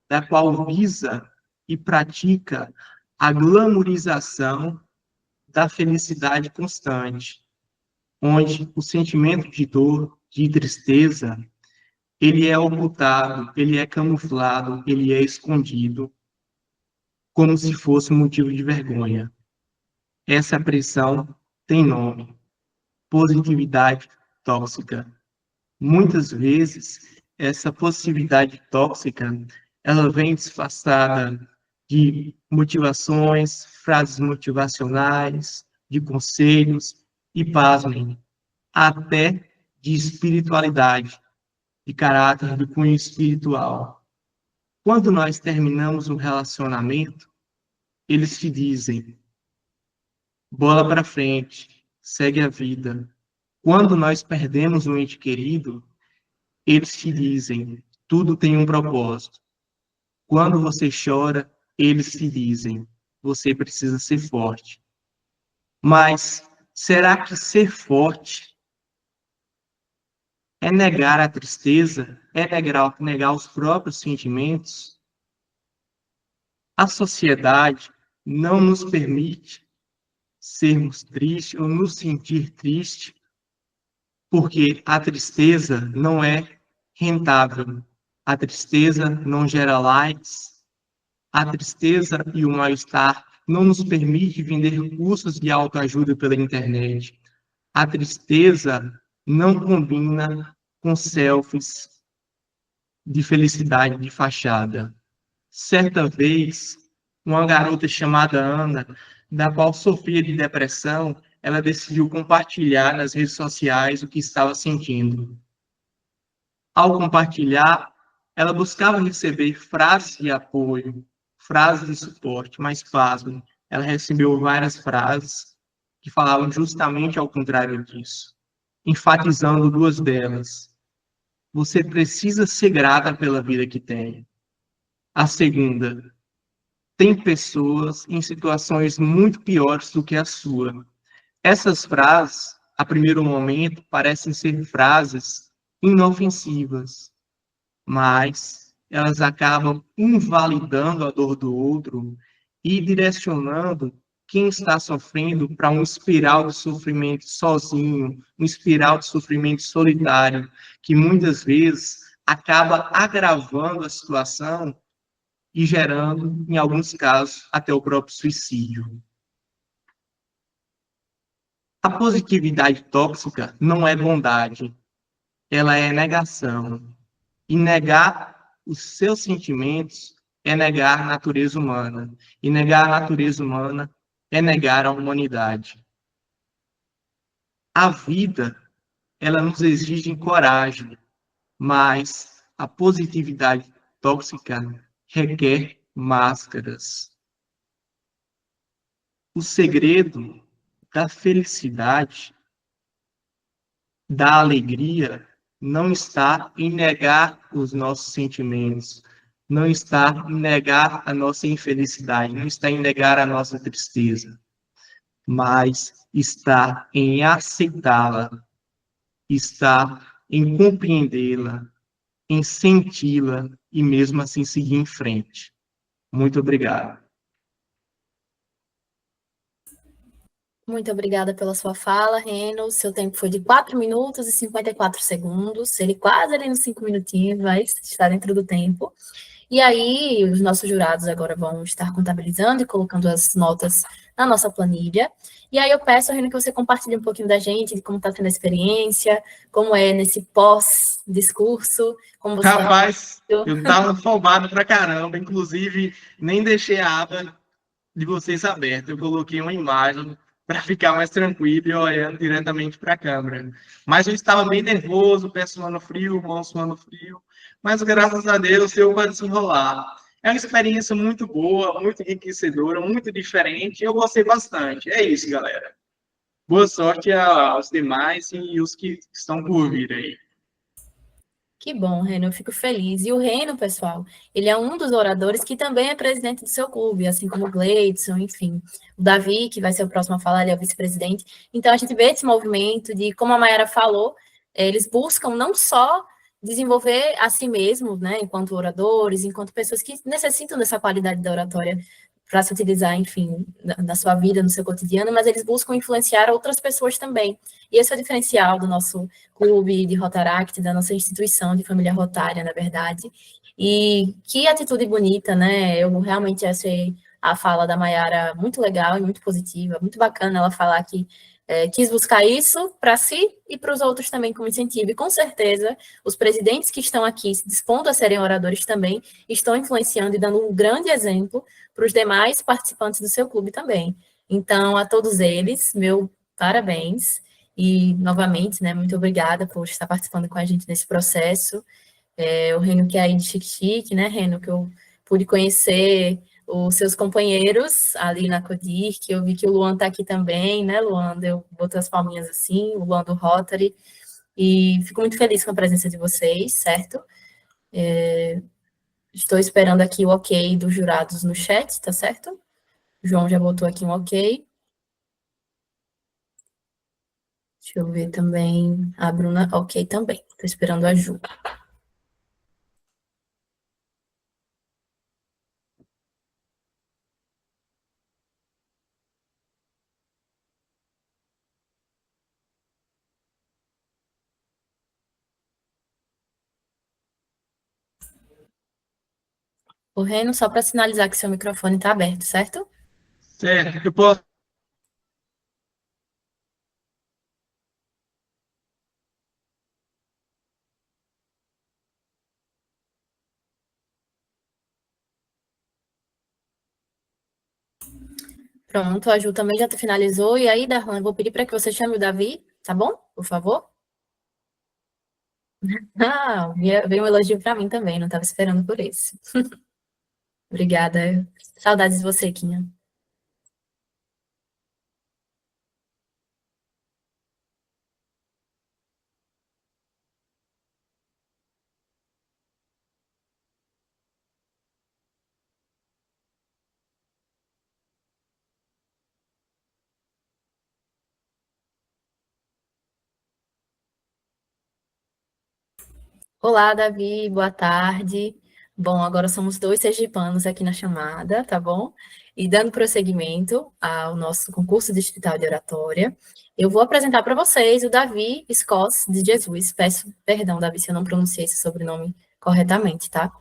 da qual visa e pratica a glamorização da felicidade constante, onde o sentimento de dor, de tristeza, ele é ocultado, ele é camuflado, ele é escondido, como se fosse um motivo de vergonha. Essa pressão tem nome: positividade tóxica. Muitas vezes, essa positividade tóxica, ela vem disfarçada de motivações, frases motivacionais, de conselhos e, pasmem, até de espiritualidade, de caráter de cunho espiritual. Quando nós terminamos um relacionamento, eles te dizem: bola para frente, segue a vida. Quando nós perdemos um ente querido, eles te dizem: tudo tem um propósito. Quando você chora, eles te dizem: você precisa ser forte. Mas será que ser forte é negar a tristeza? É negar os próprios sentimentos? A sociedade não nos permite sermos tristes ou nos sentir triste, porque a tristeza não é rentável. A tristeza não gera likes. A tristeza e o mal-estar não nos permite vender cursos de autoajuda pela internet. A tristeza não combina com selfies de felicidade de fachada. Certa vez, uma garota chamada Ana, da qual sofria de depressão, ela decidiu compartilhar nas redes sociais o que estava sentindo. Ao compartilhar, ela buscava receber frases de apoio, frases de suporte, mas pasmem, ela recebeu várias frases que falavam justamente ao contrário disso, enfatizando duas delas. Você precisa ser grata pela vida que tem. A segunda, tem pessoas em situações muito piores do que a sua. Essas frases, a primeiro momento, parecem ser frases inofensivas, mas elas acabam invalidando a dor do outro e direcionando quem está sofrendo para um espiral de sofrimento sozinho, um espiral de sofrimento solitário, que muitas vezes acaba agravando a situação e gerando, em alguns casos, até o próprio suicídio. A positividade tóxica não é bondade, ela é negação. E negar os seus sentimentos é negar a natureza humana. E negar a natureza humana é negar a humanidade. A vida, ela nos exige coragem, mas a positividade tóxica requer máscaras. O segredo da felicidade, da alegria, não está em negar os nossos sentimentos, não está em negar a nossa infelicidade, não está em negar a nossa tristeza, mas está em aceitá-la, está em compreendê-la, em senti-la e mesmo assim seguir em frente. Muito obrigado. Muito obrigada pela sua fala, Reno. Seu tempo foi de 4 minutos e 54 segundos. Ele quase ali nos 5 minutinhos, mas está dentro do tempo. E aí, os nossos jurados agora vão estar contabilizando e colocando as notas na nossa planilha. E aí eu peço, Reno, que você compartilhe um pouquinho da gente, de como está sendo a experiência, como é nesse pós-discurso, como você... Rapaz, eu estava afobado pra caramba, inclusive nem deixei a aba de vocês aberta. Eu coloquei uma imagem para ficar mais tranquilo e olhando diretamente para a câmera. Mas eu estava bem nervoso, pé suando frio, mão suando frio, mas graças a Deus deu para desenrolar. É uma experiência muito boa, muito enriquecedora, muito diferente, eu gostei bastante. É isso, galera. Boa sorte aos demais e os que estão por vir aí. Que bom, Reno, eu fico feliz. E o Reno, pessoal, ele é um dos oradores que também é presidente do seu clube, assim como o Gleidson, enfim. O Davi, que vai ser o próximo a falar, ele é o vice-presidente. Então, a gente vê esse movimento de, como a Mayara falou, eles buscam não só desenvolver a si mesmos, né, enquanto oradores, enquanto pessoas que necessitam dessa qualidade da oratória para se utilizar, enfim, na sua vida, no seu cotidiano, mas eles buscam influenciar outras pessoas também. E esse é o diferencial do nosso clube de Rotaract, da nossa instituição de família rotária, na verdade. E que atitude bonita, né? Eu realmente achei a fala da Mayara muito legal e muito positiva, muito bacana ela falar que quis buscar isso para si e para os outros também como incentivo. E com certeza, os presidentes que estão aqui se dispondo a serem oradores também estão influenciando e dando um grande exemplo para os demais participantes do seu clube também. Então, a todos eles, meu parabéns. E, novamente, né, muito obrigada por estar participando com a gente nesse processo. O Reno que é aí de Xique-Xique, né, Reno, que eu pude conhecer os seus companheiros ali na Codir, que eu vi que o Luan está aqui também, né, Luan? Eu botei as palminhas assim, o Luan do Rotary, e fico muito feliz com a presença de vocês, certo? Estou esperando aqui o ok dos jurados no chat, tá certo? O João já botou aqui um ok. Deixa eu ver também. A Bruna, ok também. Estou esperando a Ju. O Reno, só para sinalizar que seu microfone está aberto, certo? Certo, eu posso. Pronto, a Ju também já finalizou. E aí, Darlan, eu vou pedir para que você chame o Davi, tá bom? Por favor. Ah, veio um elogio para mim também, não estava esperando por isso. Obrigada. Saudades de você, Quinha. Olá, Davi, boa tarde. Bom, agora somos 2 sergipanos aqui na chamada, tá bom? E dando prosseguimento ao nosso concurso distrital de oratória, eu vou apresentar para vocês o Davi Scos de Jesus. Peço perdão, Davi, se eu não pronunciei esse sobrenome corretamente, tá?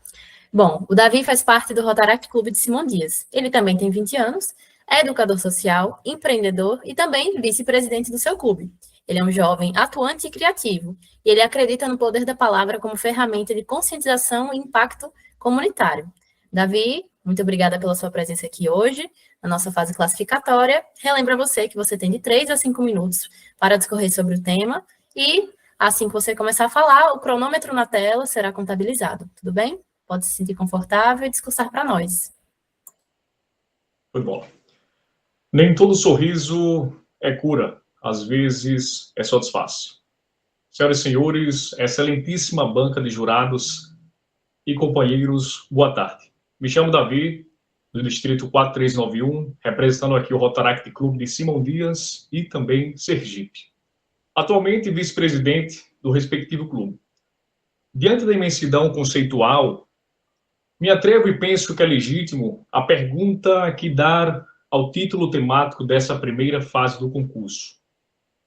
Bom, o Davi faz parte do Rotaract Clube de Simão Dias. Ele também tem 20 anos, é educador social, empreendedor e também vice-presidente do seu clube. Ele é um jovem atuante e criativo, e ele acredita no poder da palavra como ferramenta de conscientização e impacto comunitário. Davi, muito obrigada pela sua presença aqui hoje, na nossa fase classificatória. Relembra você que você tem de 3 a 5 minutos para discorrer sobre o tema, e assim que você começar a falar, o cronômetro na tela será contabilizado, tudo bem? Pode se sentir confortável e discursar para nós. Foi bom. Nem todo sorriso é cura, às vezes é só disfarce. Senhoras e senhores, excelentíssima banca de jurados e companheiros, boa tarde. Me chamo Davi, do Distrito 4391, representando aqui o Rotaract Clube de Simão Dias e também Sergipe. Atualmente vice-presidente do respectivo clube. Diante da imensidão conceitual, me atrevo e penso que é legítimo a pergunta que dar ao título temático dessa primeira fase do concurso.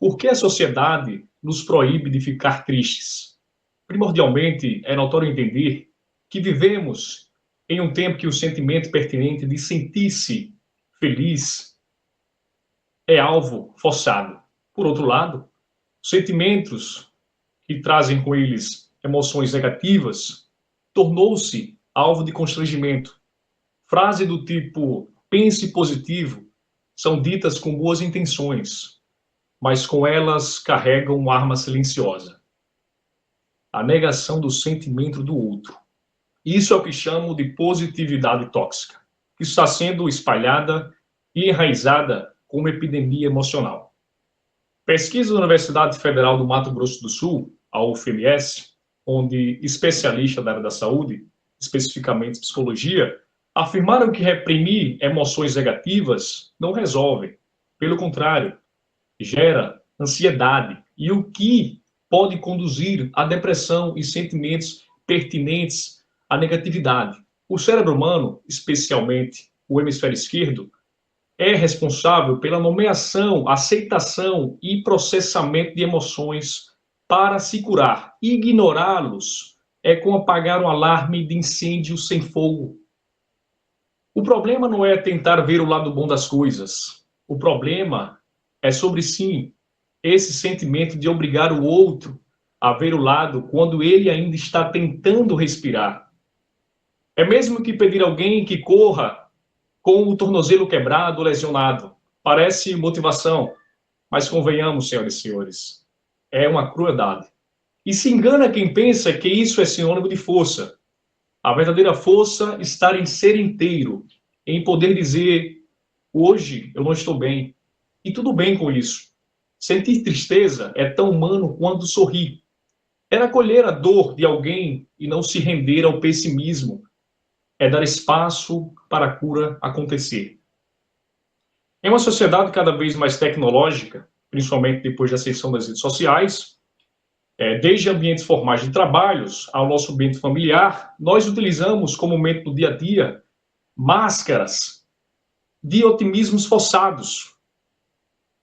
Por que a sociedade nos proíbe de ficar tristes? Primordialmente, é notório entender que vivemos em um tempo que o sentimento pertinente de sentir-se feliz é alvo forçado. Por outro lado, sentimentos que trazem com eles emoções negativas tornou-se alvo de constrangimento. Frase do tipo pense positivo são ditas com boas intenções, mas com elas carregam uma arma silenciosa. A negação do sentimento do outro. Isso é o que chamo de positividade tóxica, que está sendo espalhada e enraizada como epidemia emocional. Pesquisa da Universidade Federal do Mato Grosso do Sul, a UFMS, onde especialistas da área da saúde, especificamente psicologia, afirmaram que reprimir emoções negativas não resolve. Pelo contrário, gera ansiedade e o que pode conduzir à depressão e sentimentos pertinentes à negatividade. O cérebro humano, especialmente o hemisfério esquerdo, é responsável pela nomeação, aceitação e processamento de emoções para se curar. Ignorá-los é como apagar um alarme de incêndio sem fogo. O problema não é tentar ver o lado bom das coisas. O problema é sobre sim esse sentimento de obrigar o outro a ver o lado quando ele ainda está tentando respirar. É mesmo que pedir alguém que corra com o tornozelo quebrado ou lesionado. Parece motivação, mas convenhamos, senhoras e senhores, é uma crueldade. E se engana quem pensa que isso é sinônimo de força. A verdadeira força está em ser inteiro, em poder dizer, hoje eu não estou bem, e tudo bem com isso. Sentir tristeza é tão humano quanto sorrir. É acolher a dor de alguém e não se render ao pessimismo. É dar espaço para a cura acontecer. Em uma sociedade cada vez mais tecnológica, principalmente depois da ascensão das redes sociais, desde ambientes formais de trabalhos ao nosso ambiente familiar, nós utilizamos comumente no dia a dia máscaras de otimismos forçados.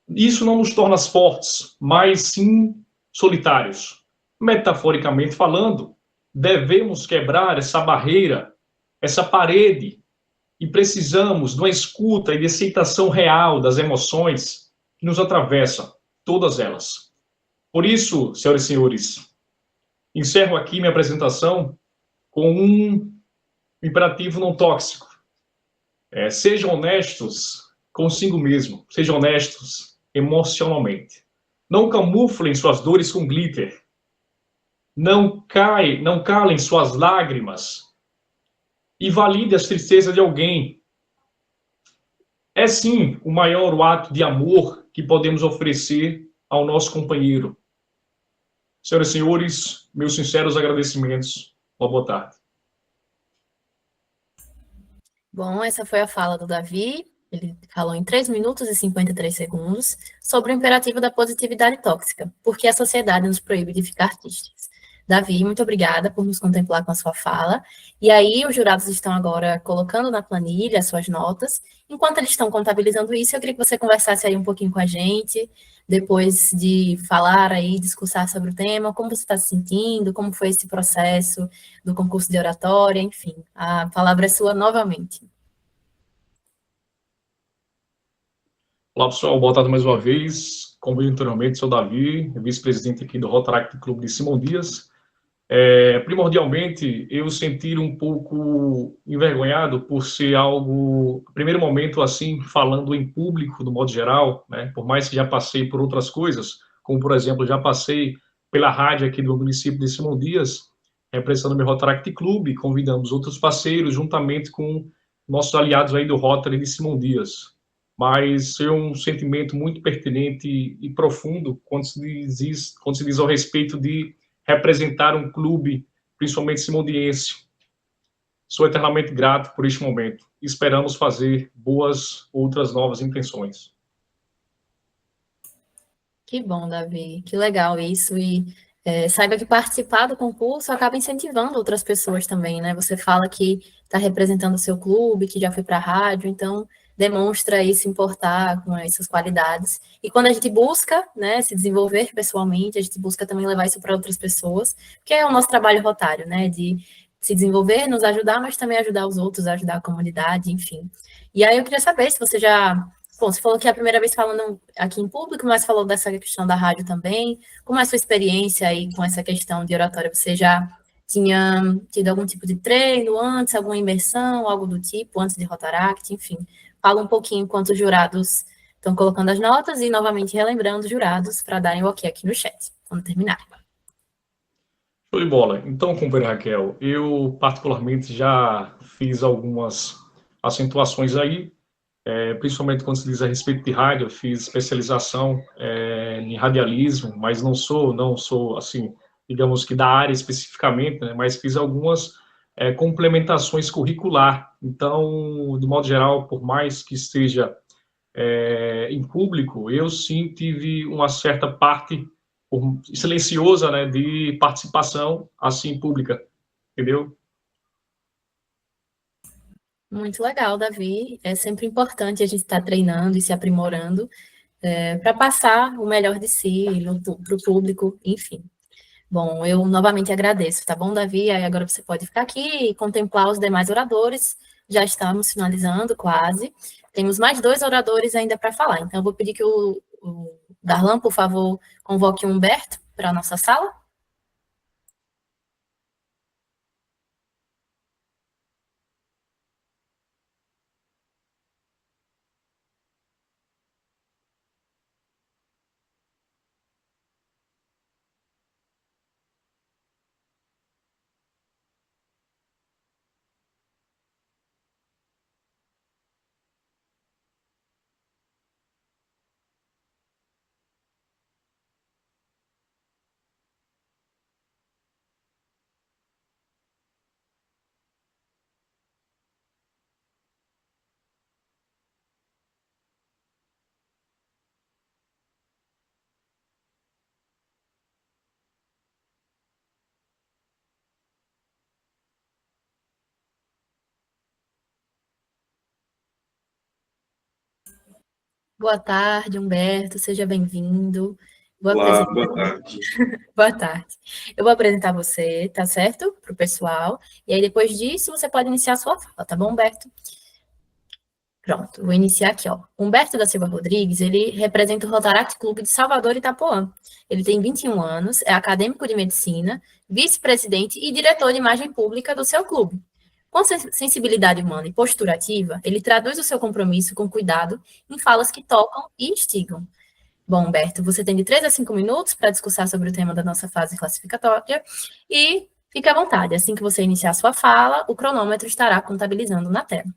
Isso não nos torna fortes, mas sim solitários. Metaforicamente falando, devemos quebrar essa barreira essa parede e precisamos de uma escuta e de aceitação real das emoções que nos atravessam, todas elas. Por isso, senhoras e senhores, encerro aqui minha apresentação com um imperativo não tóxico. Sejam honestos consigo mesmo, sejam honestos emocionalmente. Não camuflem suas dores com glitter. Não calem suas lágrimas e valide as tristezas de alguém. É sim o maior ato de amor que podemos oferecer ao nosso companheiro. Senhoras e senhores, meus sinceros agradecimentos. Uma boa tarde. Bom, essa foi a fala do Davi. Ele falou em 3 minutos e 53 segundos sobre o imperativo da positividade tóxica, porque a sociedade nos proíbe de ficar tristes. Davi, muito obrigada por nos contemplar com a sua fala. E aí, os jurados estão agora colocando na planilha as suas notas. Enquanto eles estão contabilizando isso, eu queria que você conversasse aí um pouquinho com a gente, depois de falar aí, discursar sobre o tema, como você está se sentindo, como foi esse processo do concurso de oratória, enfim. A palavra é sua novamente. Olá, pessoal. Boa tarde mais uma vez. Como eu anteriormente, sou Davi, vice-presidente aqui do Rotaract Clube de Simão Dias. Primordialmente, eu senti um pouco envergonhado por ser algo, primeiro momento, assim, falando em público, do modo geral, né? Por mais que já passei por outras coisas, como, por exemplo, já passei pela rádio aqui do município de Simão Dias, representando o meu Rotaract Clube, convidamos outros parceiros, juntamente com nossos aliados aí do Rotary de Simão Dias. Mas é um sentimento muito pertinente e profundo quando se diz ao respeito de representar um clube, principalmente simondiense. Sou eternamente grato por este momento. Esperamos fazer outras novas intenções. Que bom, Davi. Que legal isso. E saiba que participar do concurso acaba incentivando outras pessoas também, né? Você fala que está representando o seu clube, que já foi para a rádio, então demonstra aí se importar com essas qualidades. E quando a gente busca, né, se desenvolver pessoalmente, a gente busca também levar isso para outras pessoas, que é o nosso trabalho rotário, né, de se desenvolver, nos ajudar, mas também ajudar os outros, ajudar a comunidade, enfim. E aí eu queria saber se você já... Bom, você falou que é a primeira vez falando aqui em público, mas falou dessa questão da rádio também. Como é a sua experiência aí com essa questão de oratória? Você já tinha tido algum tipo de treino antes, alguma imersão, algo do tipo, antes de Rotaract, enfim. Fala um pouquinho enquanto os jurados estão colocando as notas e, novamente, relembrando os jurados para darem o ok aqui no chat, quando terminar. Show de bola. Então, companheira Raquel, eu particularmente já fiz algumas acentuações aí, principalmente quando se diz a respeito de rádio. Eu fiz especialização em radialismo, mas não sou assim, digamos que da área especificamente, né, mas fiz algumas complementações curricular. Então, de modo geral, por mais que esteja em público, eu sim tive uma certa parte silenciosa, né, de participação assim pública, entendeu? Muito legal, Davi. É sempre importante a gente estar treinando e se aprimorando para passar o melhor de si para o público, enfim. Bom, eu novamente agradeço, tá bom, Davi? Aí agora você pode ficar aqui e contemplar os demais oradores. Já estamos finalizando quase. Temos mais 2 oradores ainda para falar. Então, eu vou pedir que o Darlan, por favor, convoque o Humberto para a nossa sala. Boa tarde, Humberto, seja bem-vindo. Vou boa tarde. Boa tarde. Eu vou apresentar você, tá certo? Para o pessoal. E aí, depois disso, você pode iniciar a sua fala, tá bom, Humberto? Pronto, vou iniciar aqui, ó. Humberto da Silva Rodrigues, ele representa o Rotaract Clube de Salvador e Itapuã. Ele tem 21 anos, é acadêmico de medicina, vice-presidente e diretor de imagem pública do seu clube. Com sensibilidade humana e postura ativa, ele traduz o seu compromisso com cuidado em falas que tocam e instigam. Bom, Humberto, você tem de 3 a 5 minutos para discursar sobre o tema da nossa fase classificatória e fique à vontade. Assim que você iniciar a sua fala, o cronômetro estará contabilizando na tela.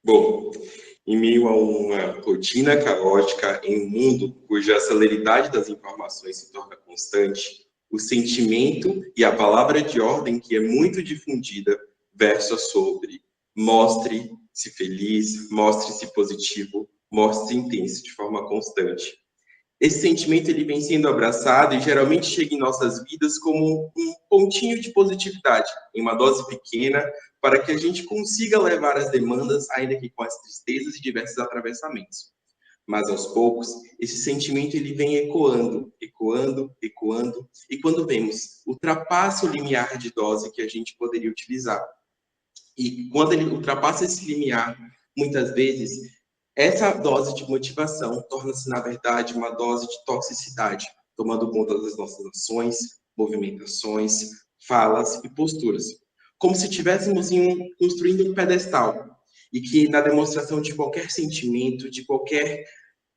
Bom, em meio a uma rotina caótica em um mundo cuja celeridade das informações se torna constante, o sentimento e a palavra de ordem que é muito difundida versa sobre mostre-se feliz, mostre-se positivo, mostre-se intenso de forma constante. Esse sentimento ele vem sendo abraçado e geralmente chega em nossas vidas como um pontinho de positividade, em uma dose pequena, para que a gente consiga levar as demandas, ainda que com as tristezas e diversos atravessamentos. Mas aos poucos, esse sentimento ele vem ecoando, e quando vemos, ultrapassa o limiar de dose que a gente poderia utilizar. E quando ele ultrapassa esse limiar, muitas vezes, essa dose de motivação torna-se, na verdade, uma dose de toxicidade, tomando conta das nossas ações, movimentações, falas e posturas. Como se estivéssemos construindo um pedestal, e que na demonstração de qualquer sentimento, de qualquer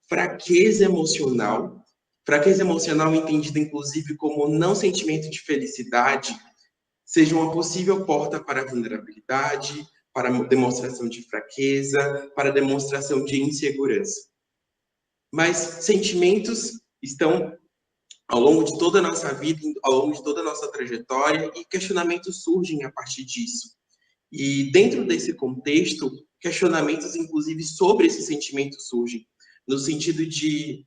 fraqueza emocional entendida inclusive como não sentimento de felicidade, seja uma possível porta para a vulnerabilidade, para a demonstração de fraqueza, para a demonstração de insegurança. Mas sentimentos estão ao longo de toda a nossa vida, ao longo de toda a nossa trajetória, e questionamentos surgem a partir disso. E dentro desse contexto, questionamentos, inclusive, sobre esse sentimento surgem, no sentido de,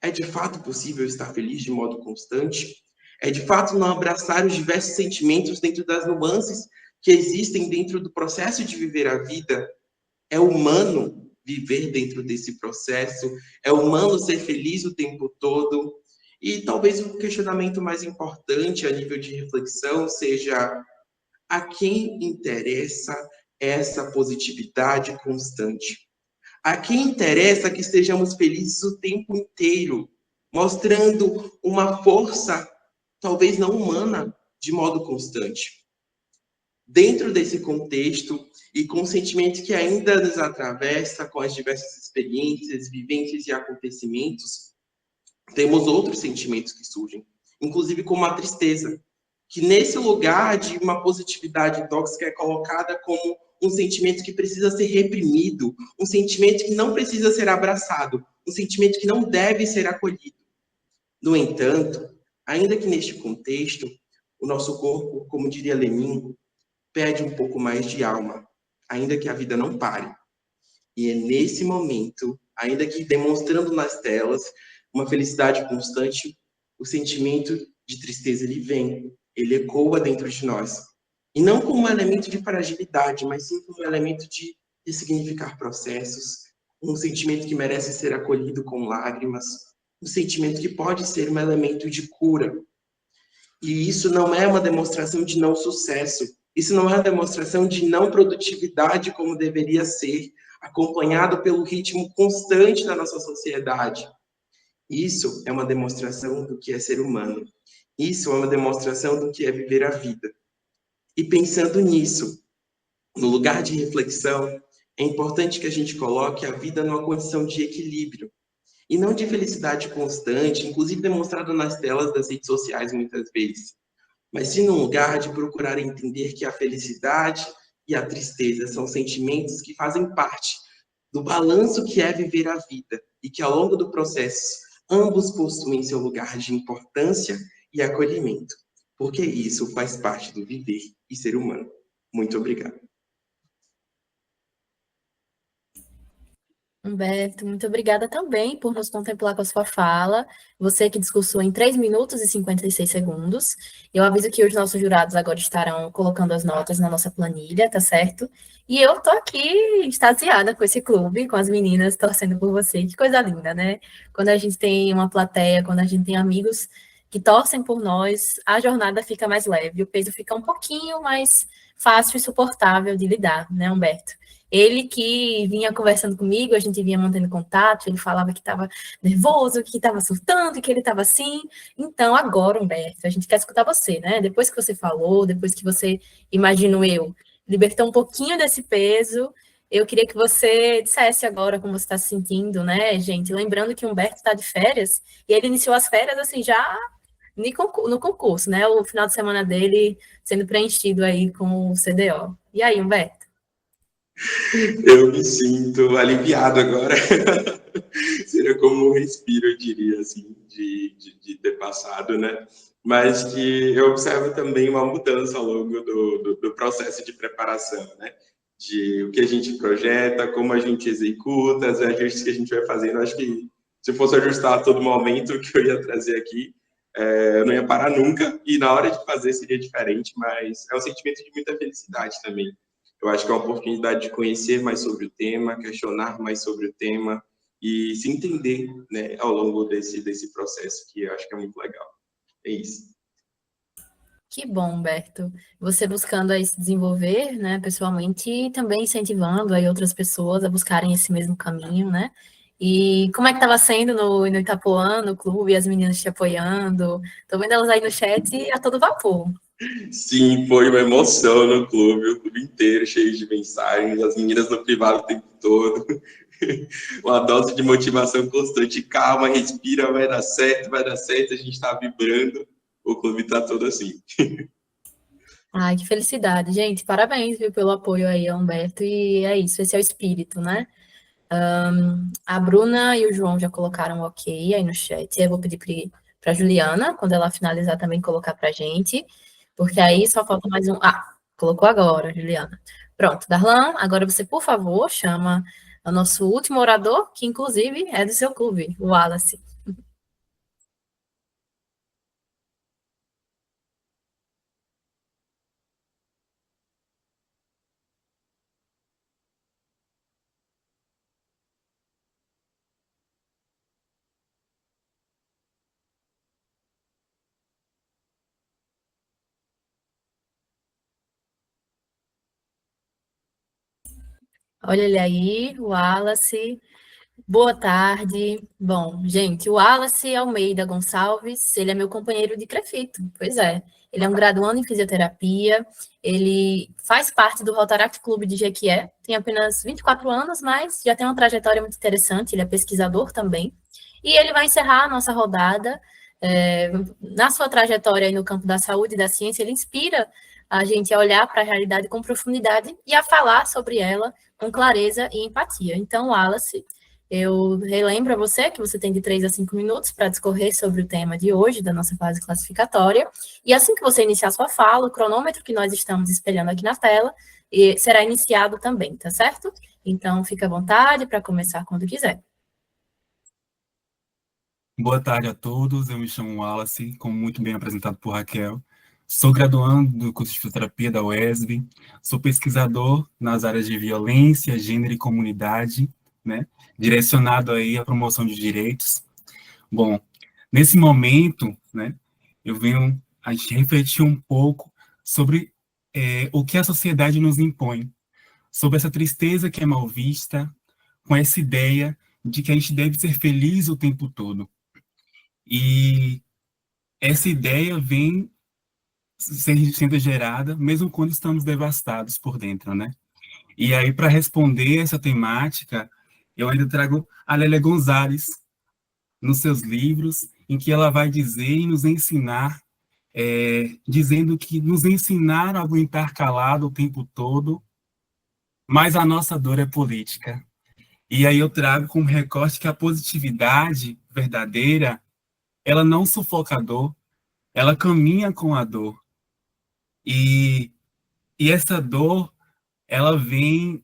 é de fato possível estar feliz de modo constante? É de fato não abraçar os diversos sentimentos dentro das nuances que existem dentro do processo de viver a vida? É humano viver dentro desse processo? É humano ser feliz o tempo todo? E talvez o questionamento mais importante a nível de reflexão seja: a quem interessa essa positividade constante? A quem interessa que estejamos felizes o tempo inteiro, mostrando uma força talvez não humana de modo constante? Dentro desse contexto e com o sentimento que ainda nos atravessa com as diversas experiências, vivências e acontecimentos, temos outros sentimentos que surgem, inclusive como a tristeza, que nesse lugar de uma positividade tóxica é colocada como um sentimento que precisa ser reprimido, um sentimento que não precisa ser abraçado, um sentimento que não deve ser acolhido. No entanto, ainda que neste contexto, o nosso corpo, como diria Lenin, pede um pouco mais de alma, ainda que a vida não pare. E é nesse momento, ainda que demonstrando nas telas uma felicidade constante, o sentimento de tristeza ele vem, ele ecoa dentro de nós. E não como um elemento de fragilidade, mas sim como um elemento de ressignificar processos, um sentimento que merece ser acolhido com lágrimas, um sentimento que pode ser um elemento de cura. E isso não é uma demonstração de não sucesso, isso não é uma demonstração de não produtividade como deveria ser, acompanhado pelo ritmo constante da nossa sociedade. Isso é uma demonstração do que é ser humano. Isso é uma demonstração do que é viver a vida. E pensando nisso, no lugar de reflexão, é importante que a gente coloque a vida numa condição de equilíbrio e não de felicidade constante, inclusive demonstrada nas telas das redes sociais muitas vezes, mas sim num lugar de procurar entender que a felicidade e a tristeza são sentimentos que fazem parte do balanço que é viver a vida e que ao longo do processo ambos possuem seu lugar de importância e acolhimento, porque isso faz parte do viver e ser humano. Muito obrigado. Humberto, muito obrigada também por nos contemplar com a sua fala. Você que discursou em 3 minutos e 56 segundos. Eu aviso que os nossos jurados agora estarão colocando as notas na nossa planilha, tá certo? E eu tô aqui extasiada com esse clube, com as meninas torcendo por você. Que coisa linda, né? Quando a gente tem uma plateia, quando a gente tem amigos que torcem por nós, a jornada fica mais leve, o peso fica um pouquinho mais fácil e suportável de lidar, né, Humberto? Ele que vinha conversando comigo, a gente vinha mantendo contato, ele falava que estava nervoso, que estava surtando, que ele estava assim. Então, agora, Humberto, a gente quer escutar você, né? Depois que você falou, depois que você, imagino eu, libertou um pouquinho desse peso, eu queria que você dissesse agora como você está se sentindo, né, gente? Lembrando que o Humberto está de férias, e ele iniciou as férias, assim, já no concurso, né? O final de semana dele sendo preenchido aí com o CDO. E aí, Humberto? Eu me sinto aliviado agora. Seria como um respiro, eu diria, assim, de ter passado, né? Mas que eu observo também uma mudança ao longo do processo de preparação, né? De o que a gente projeta, como a gente executa, os ajustes que a gente vai fazendo. Acho que se fosse ajustar a todo momento o que eu ia trazer aqui, eu não ia parar nunca, e na hora de fazer seria diferente, mas é um sentimento de muita felicidade também. Eu acho que é uma oportunidade de conhecer mais sobre o tema, questionar mais sobre o tema e se entender, né, ao longo desse processo, que eu acho que é muito legal. É isso. Que bom, Humberto. Você buscando aí se desenvolver, né, pessoalmente e também incentivando aí outras pessoas a buscarem esse mesmo caminho, né? E como é que estava sendo no Itapuã, no clube, as meninas te apoiando? Tô vendo elas aí no chat a todo vapor. Sim, foi uma emoção no clube, o clube inteiro cheio de mensagens, as meninas no privado o tempo todo. Uma dose de motivação constante. Calma, respira, vai dar certo, a gente está vibrando. O clube está todo assim. Ai, que felicidade, gente. Parabéns, viu, pelo apoio aí, Humberto. E é isso, esse é o espírito, né? A Bruna e o João já colocaram ok aí no chat. Eu vou pedir para a Juliana, quando ela finalizar, também colocar para a gente, porque aí só falta mais um. Ah, colocou agora, Juliana. Pronto, Darlan, agora você, por favor, chama o nosso último orador, que inclusive é do seu clube, o Wallace. Olha ele aí, o Wallace. Boa tarde. Bom, gente, o Wallace Almeida Gonçalves, ele é meu companheiro de crefito. Pois é, ele é um graduando em fisioterapia, ele faz parte do Rotaract Clube de Jequié, tem apenas 24 anos, mas já tem uma trajetória muito interessante, ele é pesquisador também. E ele vai encerrar a nossa rodada. Na sua trajetória aí no campo da saúde e da ciência, ele inspira a gente a olhar para a realidade com profundidade e a falar sobre ela com clareza e empatia. Então, Wallace, eu relembro a você que você tem de 3 a 5 minutos para discorrer sobre o tema de hoje, da nossa fase classificatória, e assim que você iniciar sua fala, o cronômetro que nós estamos espelhando aqui na tela será iniciado também, tá certo? Então, fica à vontade para começar quando quiser. Boa tarde a todos, eu me chamo Wallace, como muito bem apresentado por Raquel. Sou graduando do curso de fisioterapia da UESB, sou pesquisador nas áreas de violência, gênero e comunidade, né, direcionado aí à promoção de direitos. Bom, nesse momento, né, eu venho a gente refletir um pouco sobre o que a sociedade nos impõe, sobre essa tristeza que é mal vista, com essa ideia de que a gente deve ser feliz o tempo todo. E essa ideia vem sendo gerada mesmo quando estamos devastados por dentro, né? E aí, para responder essa temática, eu ainda trago a Lélia Gonzalez nos seus livros, em que ela vai dizer e nos ensinar, dizendo que nos ensinaram a aguentar calado o tempo todo, mas a nossa dor é política. E aí eu trago como recorte que a positividade verdadeira, ela não sufoca a dor, ela caminha com a dor. E essa dor, ela vem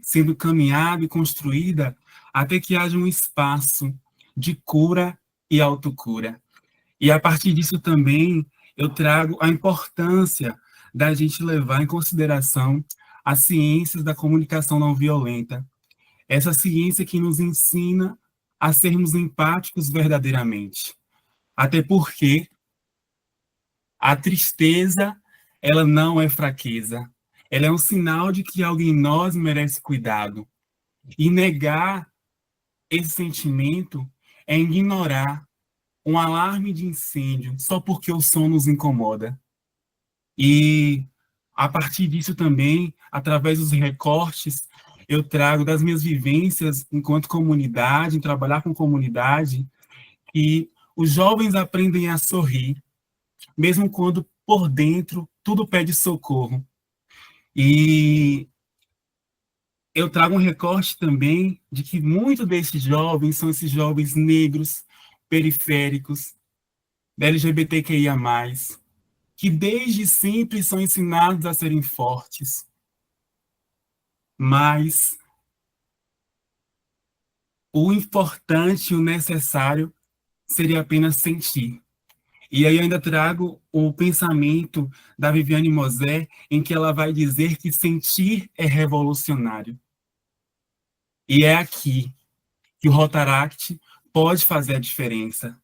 sendo caminhada e construída até que haja um espaço de cura e autocura. E a partir disso também eu trago a importância da gente levar em consideração as ciências da comunicação não violenta. Essa ciência que nos ensina a sermos empáticos verdadeiramente. Até porque a tristeza, ela não é fraqueza. Ela é um sinal de que algo em nós merece cuidado. E negar esse sentimento é ignorar um alarme de incêndio só porque o som nos incomoda. E, a partir disso também, através dos recortes, eu trago das minhas vivências enquanto comunidade, em trabalhar com comunidade, que os jovens aprendem a sorrir, mesmo quando por dentro tudo pede socorro. E eu trago um recorte também de que muitos desses jovens são esses jovens negros, periféricos, da LGBTQIA+, que desde sempre são ensinados a serem fortes, mas o importante, o necessário, seria apenas sentir. E aí eu ainda trago o pensamento da Viviane Mosé, em que ela vai dizer que sentir é revolucionário. E é aqui que o Rotaract pode fazer a diferença.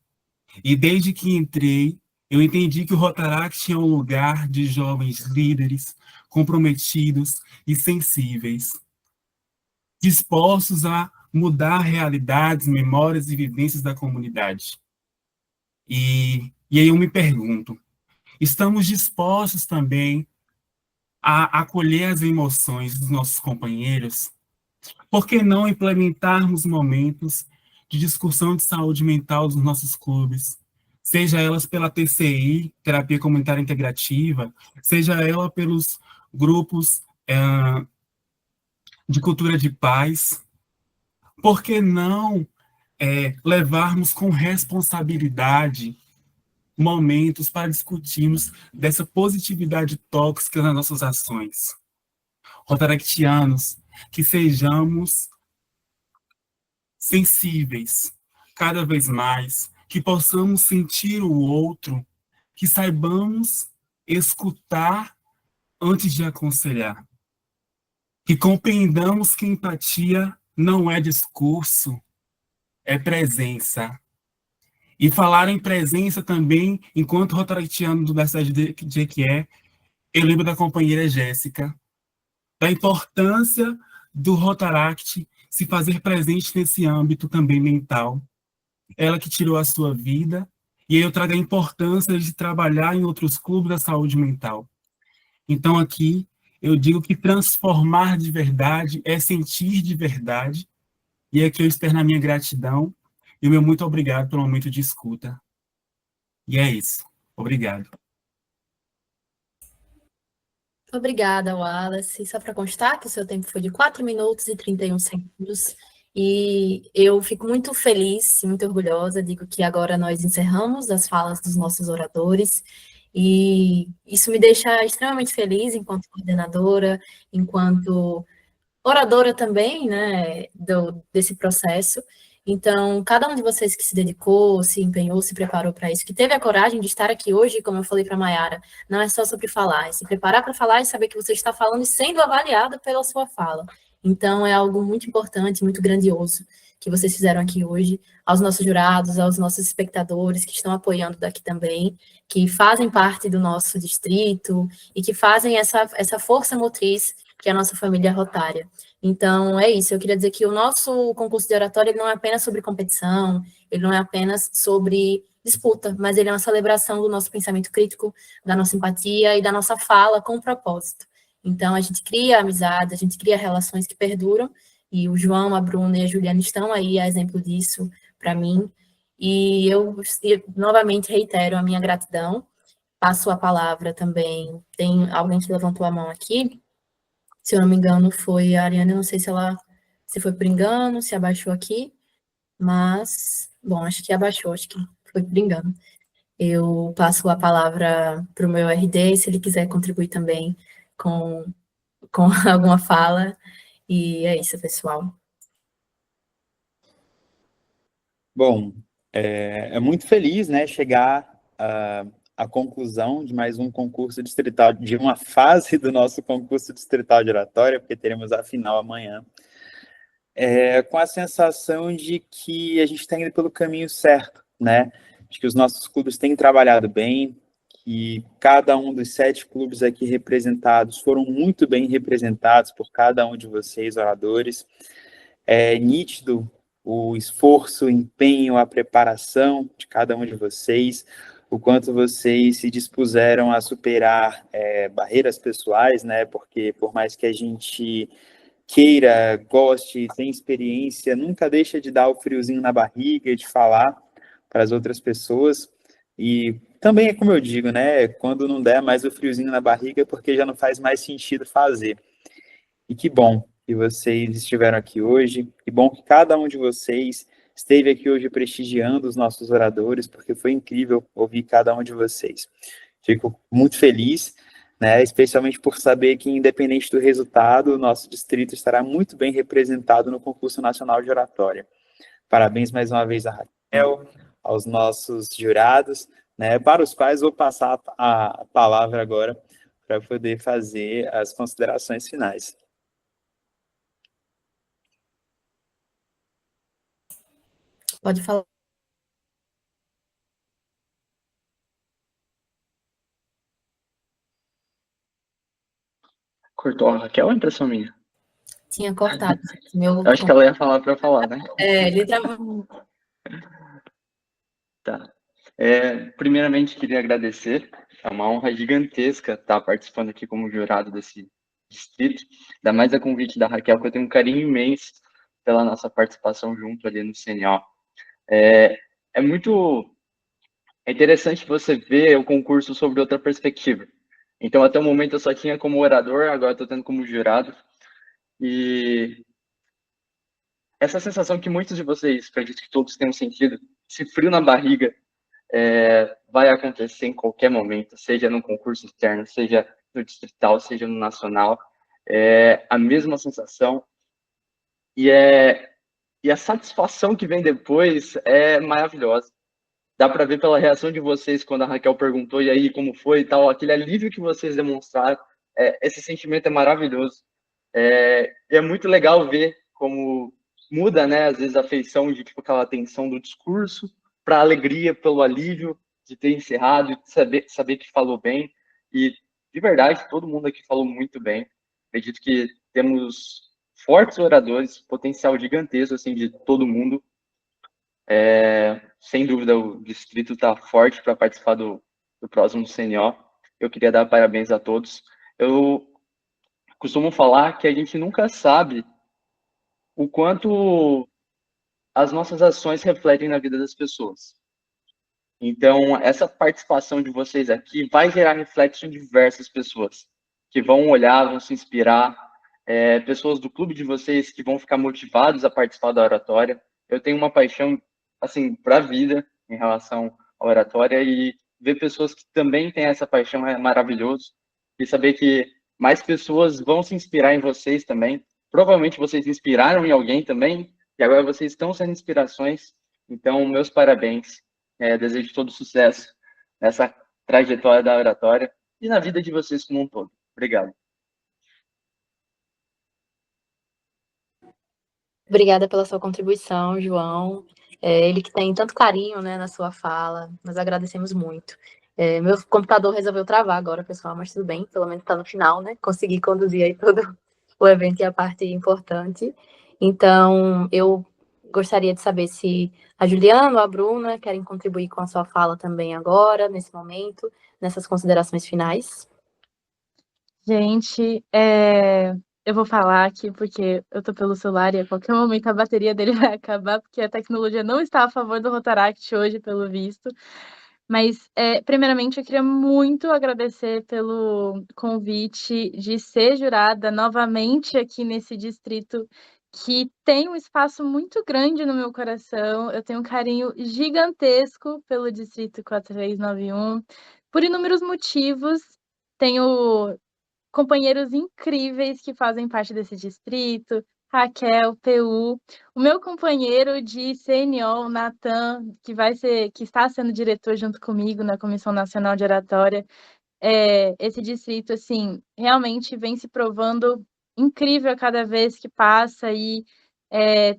E desde que entrei, eu entendi que o Rotaract é um lugar de jovens líderes, comprometidos e sensíveis, dispostos a mudar realidades, memórias e vivências da comunidade. E aí eu me pergunto, estamos dispostos também a acolher as emoções dos nossos companheiros? Por que não implementarmos momentos de discussão de saúde mental dos nossos clubes, seja elas pela TCI, Terapia Comunitária Integrativa, seja ela pelos grupos de cultura de paz? Por que não levarmos com responsabilidade momentos para discutirmos dessa positividade tóxica nas nossas ações? Rotaractianos, que sejamos sensíveis cada vez mais, que possamos sentir o outro, que saibamos escutar antes de aconselhar, que compreendamos que empatia não é discurso, é presença. E falar em presença também, enquanto rotaractiano da cidade de Jequié, eu lembro da companheira Jéssica, da importância do Rotaract se fazer presente nesse âmbito também mental. Ela que tirou a sua vida, e aí eu trago a importância de trabalhar em outros clubes da saúde mental. Então aqui eu digo que transformar de verdade é sentir de verdade, e aqui eu externo a minha gratidão e o meu muito obrigado pelo momento de escuta. E é isso. Obrigado. Obrigada, Wallace. Só para constar que o seu tempo foi de 4 minutos e 31 segundos. E eu fico muito feliz e muito orgulhosa. Digo que agora nós encerramos as falas dos nossos oradores. E isso me deixa extremamente feliz enquanto coordenadora, enquanto oradora também, né, desse processo. Então, cada um de vocês que se dedicou, se empenhou, se preparou para isso, que teve a coragem de estar aqui hoje, como eu falei para a Mayara, não é só sobre falar, é se preparar para falar e saber que você está falando e sendo avaliado pela sua fala. Então, é algo muito importante, muito grandioso que vocês fizeram aqui hoje, aos nossos jurados, aos nossos espectadores que estão apoiando daqui também, que fazem parte do nosso distrito e que fazem essa força motriz que é a nossa família rotária. Então, é isso. Eu queria dizer que o nosso concurso de oratória ele não é apenas sobre competição, ele não é apenas sobre disputa, mas ele é uma celebração do nosso pensamento crítico, da nossa empatia e da nossa fala com propósito. Então, a gente cria amizade, a gente cria relações que perduram, e o João, a Bruna e a Juliana estão aí a exemplo disso para mim. E eu novamente reitero a minha gratidão. Passo a palavra também. Tem alguém que levantou a mão aqui? Se eu não me engano, foi a Ariane, eu não sei se foi por engano, se abaixou aqui, mas, bom, acho que abaixou, acho que foi por engano. Eu passo a palavra para o meu RD, se ele quiser contribuir também com alguma fala, e é isso, pessoal. Bom, é muito feliz, né, chegar à conclusão de mais um concurso distrital, de uma fase do nosso concurso distrital de oratória, porque teremos a final amanhã, com a sensação de que a gente está indo pelo caminho certo, né? De que os nossos clubes têm trabalhado bem, que cada um dos 7 clubes aqui representados foram muito bem representados por cada um de vocês, oradores. É nítido o esforço, o empenho, a preparação de cada um de vocês, o quanto vocês se dispuseram a superar barreiras pessoais, né? Porque por mais que a gente queira, goste, tenha experiência, nunca deixa de dar o friozinho na barriga, de falar para as outras pessoas. E também é como eu digo, né? Quando não der mais o friozinho na barriga, porque já não faz mais sentido fazer. E que bom que vocês estiveram aqui hoje, que bom que cada um de vocês esteve aqui hoje prestigiando os nossos oradores, porque foi incrível ouvir cada um de vocês. Fico muito feliz, né, especialmente por saber que, independente do resultado, o nosso distrito estará muito bem representado no concurso nacional de oratória. Parabéns mais uma vez a Raquel, aos nossos jurados, né, para os quais vou passar a palavra agora para poder fazer as considerações finais. Pode falar. Cortou a Raquel ou é impressão minha? Tinha cortado. Eu acho que ela ia falar para falar, né? Ele tava... Tá. Primeiramente, queria agradecer. É uma honra gigantesca estar participando aqui como jurado desse distrito. Ainda mais a convite da Raquel, que eu tenho um carinho imenso pela nossa participação junto ali no CNO. É muito interessante você ver o concurso sobre outra perspectiva. Então, até o momento, eu só tinha como orador, agora estou tendo como jurado. E essa sensação que muitos de vocês, acredito que todos tenham sentido, esse frio na barriga, vai acontecer em qualquer momento, seja no concurso externo, seja no distrital, seja no nacional. É a mesma sensação. E a satisfação que vem depois é maravilhosa. Dá para ver pela reação de vocês quando a Raquel perguntou, e aí, como foi e tal, aquele alívio que vocês demonstraram, esse sentimento é maravilhoso. É muito legal ver como muda, né, às vezes, a feição de tipo, aquela tensão do discurso para a alegria pelo alívio de ter encerrado, de saber que falou bem. E, de verdade, todo mundo aqui falou muito bem. Acredito que temos fortes oradores, potencial gigantesco, assim, de todo mundo. Sem dúvida, o distrito está forte para participar do próximo CNO. Eu queria dar parabéns a todos. Eu costumo falar que a gente nunca sabe o quanto as nossas ações refletem na vida das pessoas. Então, essa participação de vocês aqui vai gerar reflexo em diversas pessoas, que vão olhar, vão se inspirar, pessoas do clube de vocês que vão ficar motivados a participar da oratória. Eu tenho uma paixão, assim, para a vida em relação à oratória, e ver pessoas que também têm essa paixão é maravilhoso. E saber que mais pessoas vão se inspirar em vocês também. Provavelmente vocês inspiraram em alguém também, e agora vocês estão sendo inspirações. Então, meus parabéns. Desejo todo sucesso nessa trajetória da oratória e na vida de vocês como um todo. Obrigado. Obrigada pela sua contribuição, João. Ele que tem tanto carinho, né, na sua fala, nós agradecemos muito. Meu computador resolveu travar agora, pessoal, mas tudo bem, pelo menos está no final, né? Consegui conduzir aí todo o evento e a parte importante. Então, eu gostaria de saber se a Juliana ou a Bruna querem contribuir com a sua fala também agora, nesse momento, nessas considerações finais. Gente, eu vou falar aqui porque eu tô pelo celular e a qualquer momento a bateria dele vai acabar, porque a tecnologia não está a favor do Rotaract hoje, pelo visto. Mas, primeiramente, eu queria muito agradecer pelo convite de ser jurada novamente aqui nesse distrito, que tem um espaço muito grande no meu coração. Eu tenho um carinho gigantesco pelo distrito 4391, por inúmeros motivos. Tenho companheiros incríveis que fazem parte desse distrito, Raquel, PU, o meu companheiro de CNO, Natan, que está sendo diretor junto comigo na Comissão Nacional de Oratória. Esse distrito, assim, realmente vem se provando incrível a cada vez que passa e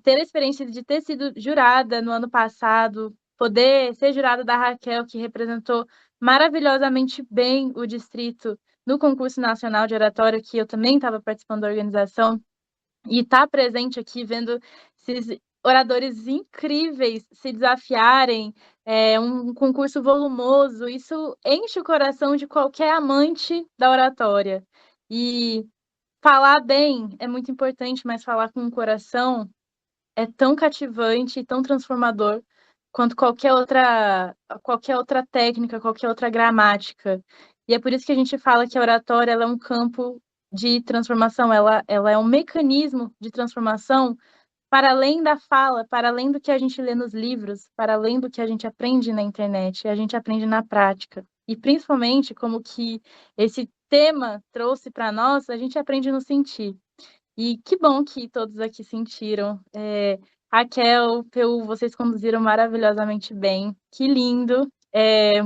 ter a experiência de ter sido jurada no ano passado, poder ser jurada da Raquel, que representou maravilhosamente bem o distrito no concurso nacional de oratória, que eu também estava participando da organização, e estar presente aqui vendo esses oradores incríveis se desafiarem, um concurso volumoso, isso enche o coração de qualquer amante da oratória. E falar bem é muito importante, mas falar com o coração é tão cativante e tão transformador quanto qualquer outra técnica, qualquer outra gramática. E é por isso que a gente fala que a oratória ela é um campo de transformação, ela é um mecanismo de transformação para além da fala, para além do que a gente lê nos livros, para além do que a gente aprende na internet, a gente aprende na prática. E principalmente como que esse tema trouxe para nós, a gente aprende no sentir. E que bom que todos aqui sentiram. Raquel, PU, vocês conduziram maravilhosamente bem. Que lindo.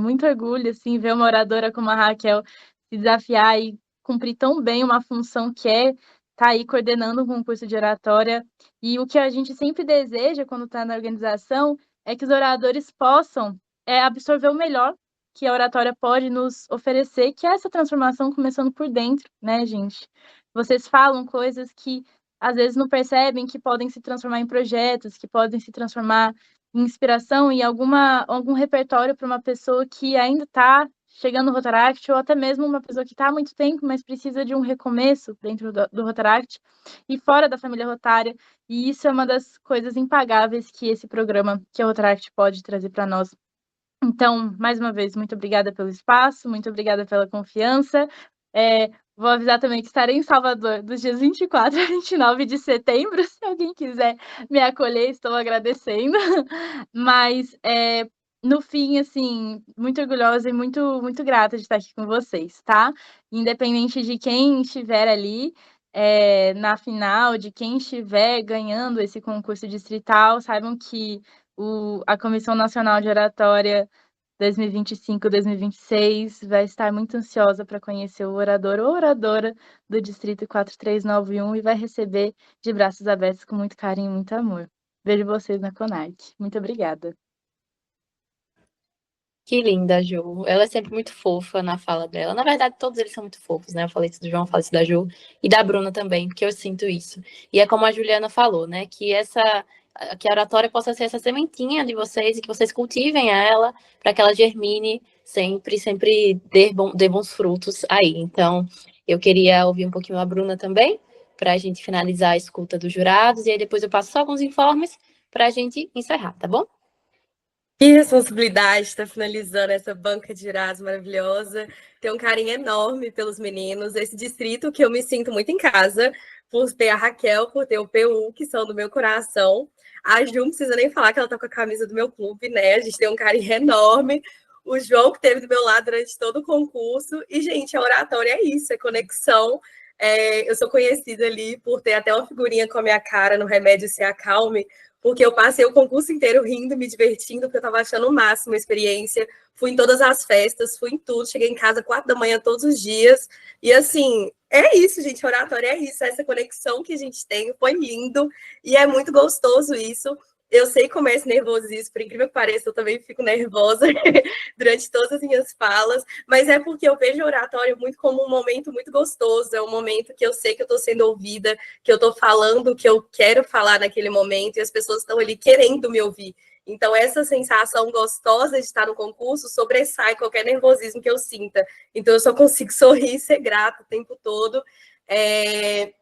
Muito orgulho, assim, ver uma oradora como a Raquel se desafiar e cumprir tão bem uma função que é estar aí coordenando um concurso de oratória. E o que a gente sempre deseja quando está na organização é que os oradores possam absorver o melhor que a oratória pode nos oferecer, que é essa transformação começando por dentro, né, gente? Vocês falam coisas que às vezes não percebem, que podem se transformar em projetos, que podem se transformar em inspiração e algum repertório para uma pessoa que ainda está chegando no Rotaract, ou até mesmo uma pessoa que está há muito tempo, mas precisa de um recomeço dentro do Rotaract e fora da família rotária. E isso é uma das coisas impagáveis que esse programa, que a Rotaract pode trazer para nós. Então, mais uma vez, muito obrigada pelo espaço, muito obrigada pela confiança. Vou avisar também que estarei em Salvador dos dias 24 a 29 de setembro. Se alguém quiser me acolher, estou agradecendo. Mas, no fim, assim, muito orgulhosa e muito, muito grata de estar aqui com vocês, tá? Independente de quem estiver ali na final, de quem estiver ganhando esse concurso distrital, saibam que a Comissão Nacional de Oratória 2025-2026 vai estar muito ansiosa para conhecer o orador ou oradora do Distrito 4391 e vai receber de braços abertos com muito carinho e muito amor. Vejo vocês na CONARC. Muito obrigada. Que linda, Ju. Ela é sempre muito fofa na fala dela. Na verdade, todos eles são muito fofos, né? Eu falei isso do João, eu falei isso da Ju e da Bruna também, porque eu sinto isso. E é como a Juliana falou, né? Que a oratória possa ser essa sementinha de vocês e que vocês cultivem ela para que ela germine sempre dê bons frutos aí. Então, eu queria ouvir um pouquinho a Bruna também, para a gente finalizar a escuta dos jurados, e aí depois eu passo só alguns informes para a gente encerrar, tá bom? Que responsabilidade estar finalizando essa banca de jurados maravilhosa. Tenho um carinho enorme pelos meninos. Esse distrito que eu me sinto muito em casa, por ter a Raquel, por ter o PU, que são do meu coração. A Ju não precisa nem falar que ela tá com a camisa do meu clube, né? A gente tem um carinho enorme. O João, que esteve do meu lado durante todo o concurso. E, gente, a oratória é isso, é conexão. Eu sou conhecida ali por ter até uma figurinha com a minha cara no Remédio Se Acalme, porque eu passei o concurso inteiro rindo, me divertindo, porque eu estava achando o máximo a experiência. Fui em todas as festas, fui em tudo, cheguei em casa 4 da manhã todos os dias. E assim, é isso, gente, oratória é isso, essa conexão que a gente tem, foi lindo e é muito gostoso isso. Eu sei como é esse nervosismo, por incrível que pareça, eu também fico nervosa durante todas as minhas falas, mas é porque eu vejo o oratório muito como um momento muito gostoso, é um momento que eu sei que eu estou sendo ouvida, que eu estou falando o que eu quero falar naquele momento e as pessoas estão ali querendo me ouvir. Então, essa sensação gostosa de estar no concurso sobressai qualquer nervosismo que eu sinta. Então, eu só consigo sorrir e ser grata o tempo todo.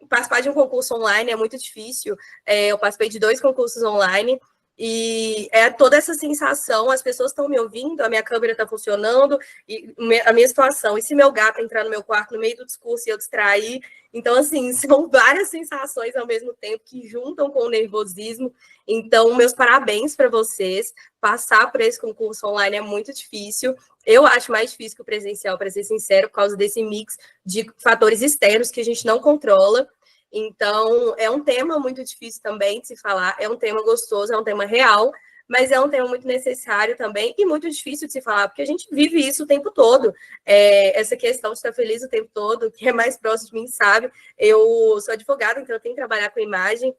Participar de um concurso online é muito difícil. Eu participei de 2 concursos online e é toda essa sensação, as pessoas estão me ouvindo, a minha câmera está funcionando, e a minha situação, e se meu gato entrar no meu quarto no meio do discurso e eu distrair? Então, assim, são várias sensações ao mesmo tempo que juntam com o nervosismo. Então, meus parabéns para vocês. Passar por esse concurso online é muito difícil. Eu acho mais difícil que o presencial, para ser sincero, por causa desse mix de fatores externos que a gente não controla. Então, é um tema muito difícil também de se falar, é um tema gostoso, é um tema real, mas é um tema muito necessário também e muito difícil de se falar, porque a gente vive isso o tempo todo. Essa questão de estar feliz o tempo todo, quem é mais próximo de mim sabe, eu sou advogada, então eu tenho que trabalhar com imagem,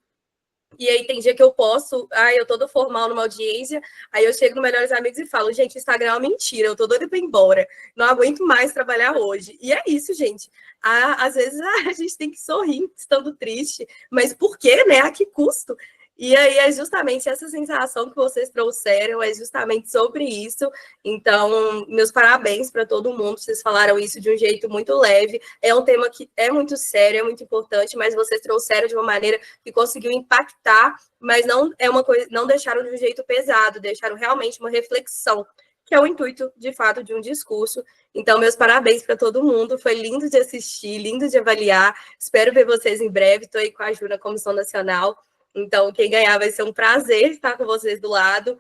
e aí tem dia que eu posso, eu tô formal numa audiência, aí eu chego no Melhores Amigos e falo, gente, Instagram é uma mentira, eu tô doida pra ir embora, não aguento mais trabalhar hoje. E é isso, gente. Às vezes a gente tem que sorrir estando triste, mas por quê, né? A que custo? E aí é justamente essa sensação que vocês trouxeram, é justamente sobre isso. Então, meus parabéns para todo mundo, vocês falaram isso de um jeito muito leve. É um tema que é muito sério, é muito importante, mas vocês trouxeram de uma maneira que conseguiu impactar, mas não é uma coisa, não deixaram de um jeito pesado, deixaram realmente uma reflexão, que é o intuito, de fato, de um discurso. Então, meus parabéns para todo mundo. Foi lindo de assistir, lindo de avaliar. Espero ver vocês em breve. Estou aí com a Ju na Comissão Nacional. Então, quem ganhar vai ser um prazer estar com vocês do lado.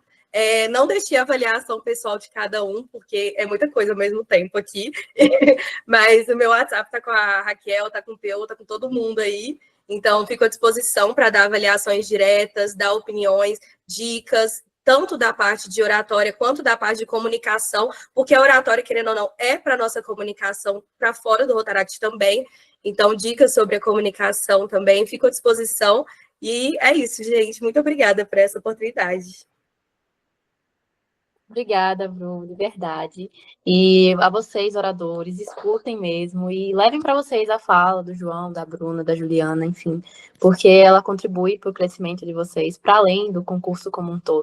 Não deixei a avaliação pessoal de cada um, porque é muita coisa ao mesmo tempo aqui. Mas o meu WhatsApp está com a Raquel, está com o Peu, está com todo mundo aí. Então, fico à disposição para dar avaliações diretas, dar opiniões, dicas, tanto da parte de oratória quanto da parte de comunicação, porque a oratória, querendo ou não, é para a nossa comunicação para fora do Rotaract também. Então, dicas sobre a comunicação também, fico à disposição. E é isso, gente. Muito obrigada por essa oportunidade. Obrigada, Bruno, de verdade. E a vocês, oradores, escutem mesmo e levem para vocês a fala do João, da Bruna, da Juliana, enfim, porque ela contribui para o crescimento de vocês, para além do concurso como um todo.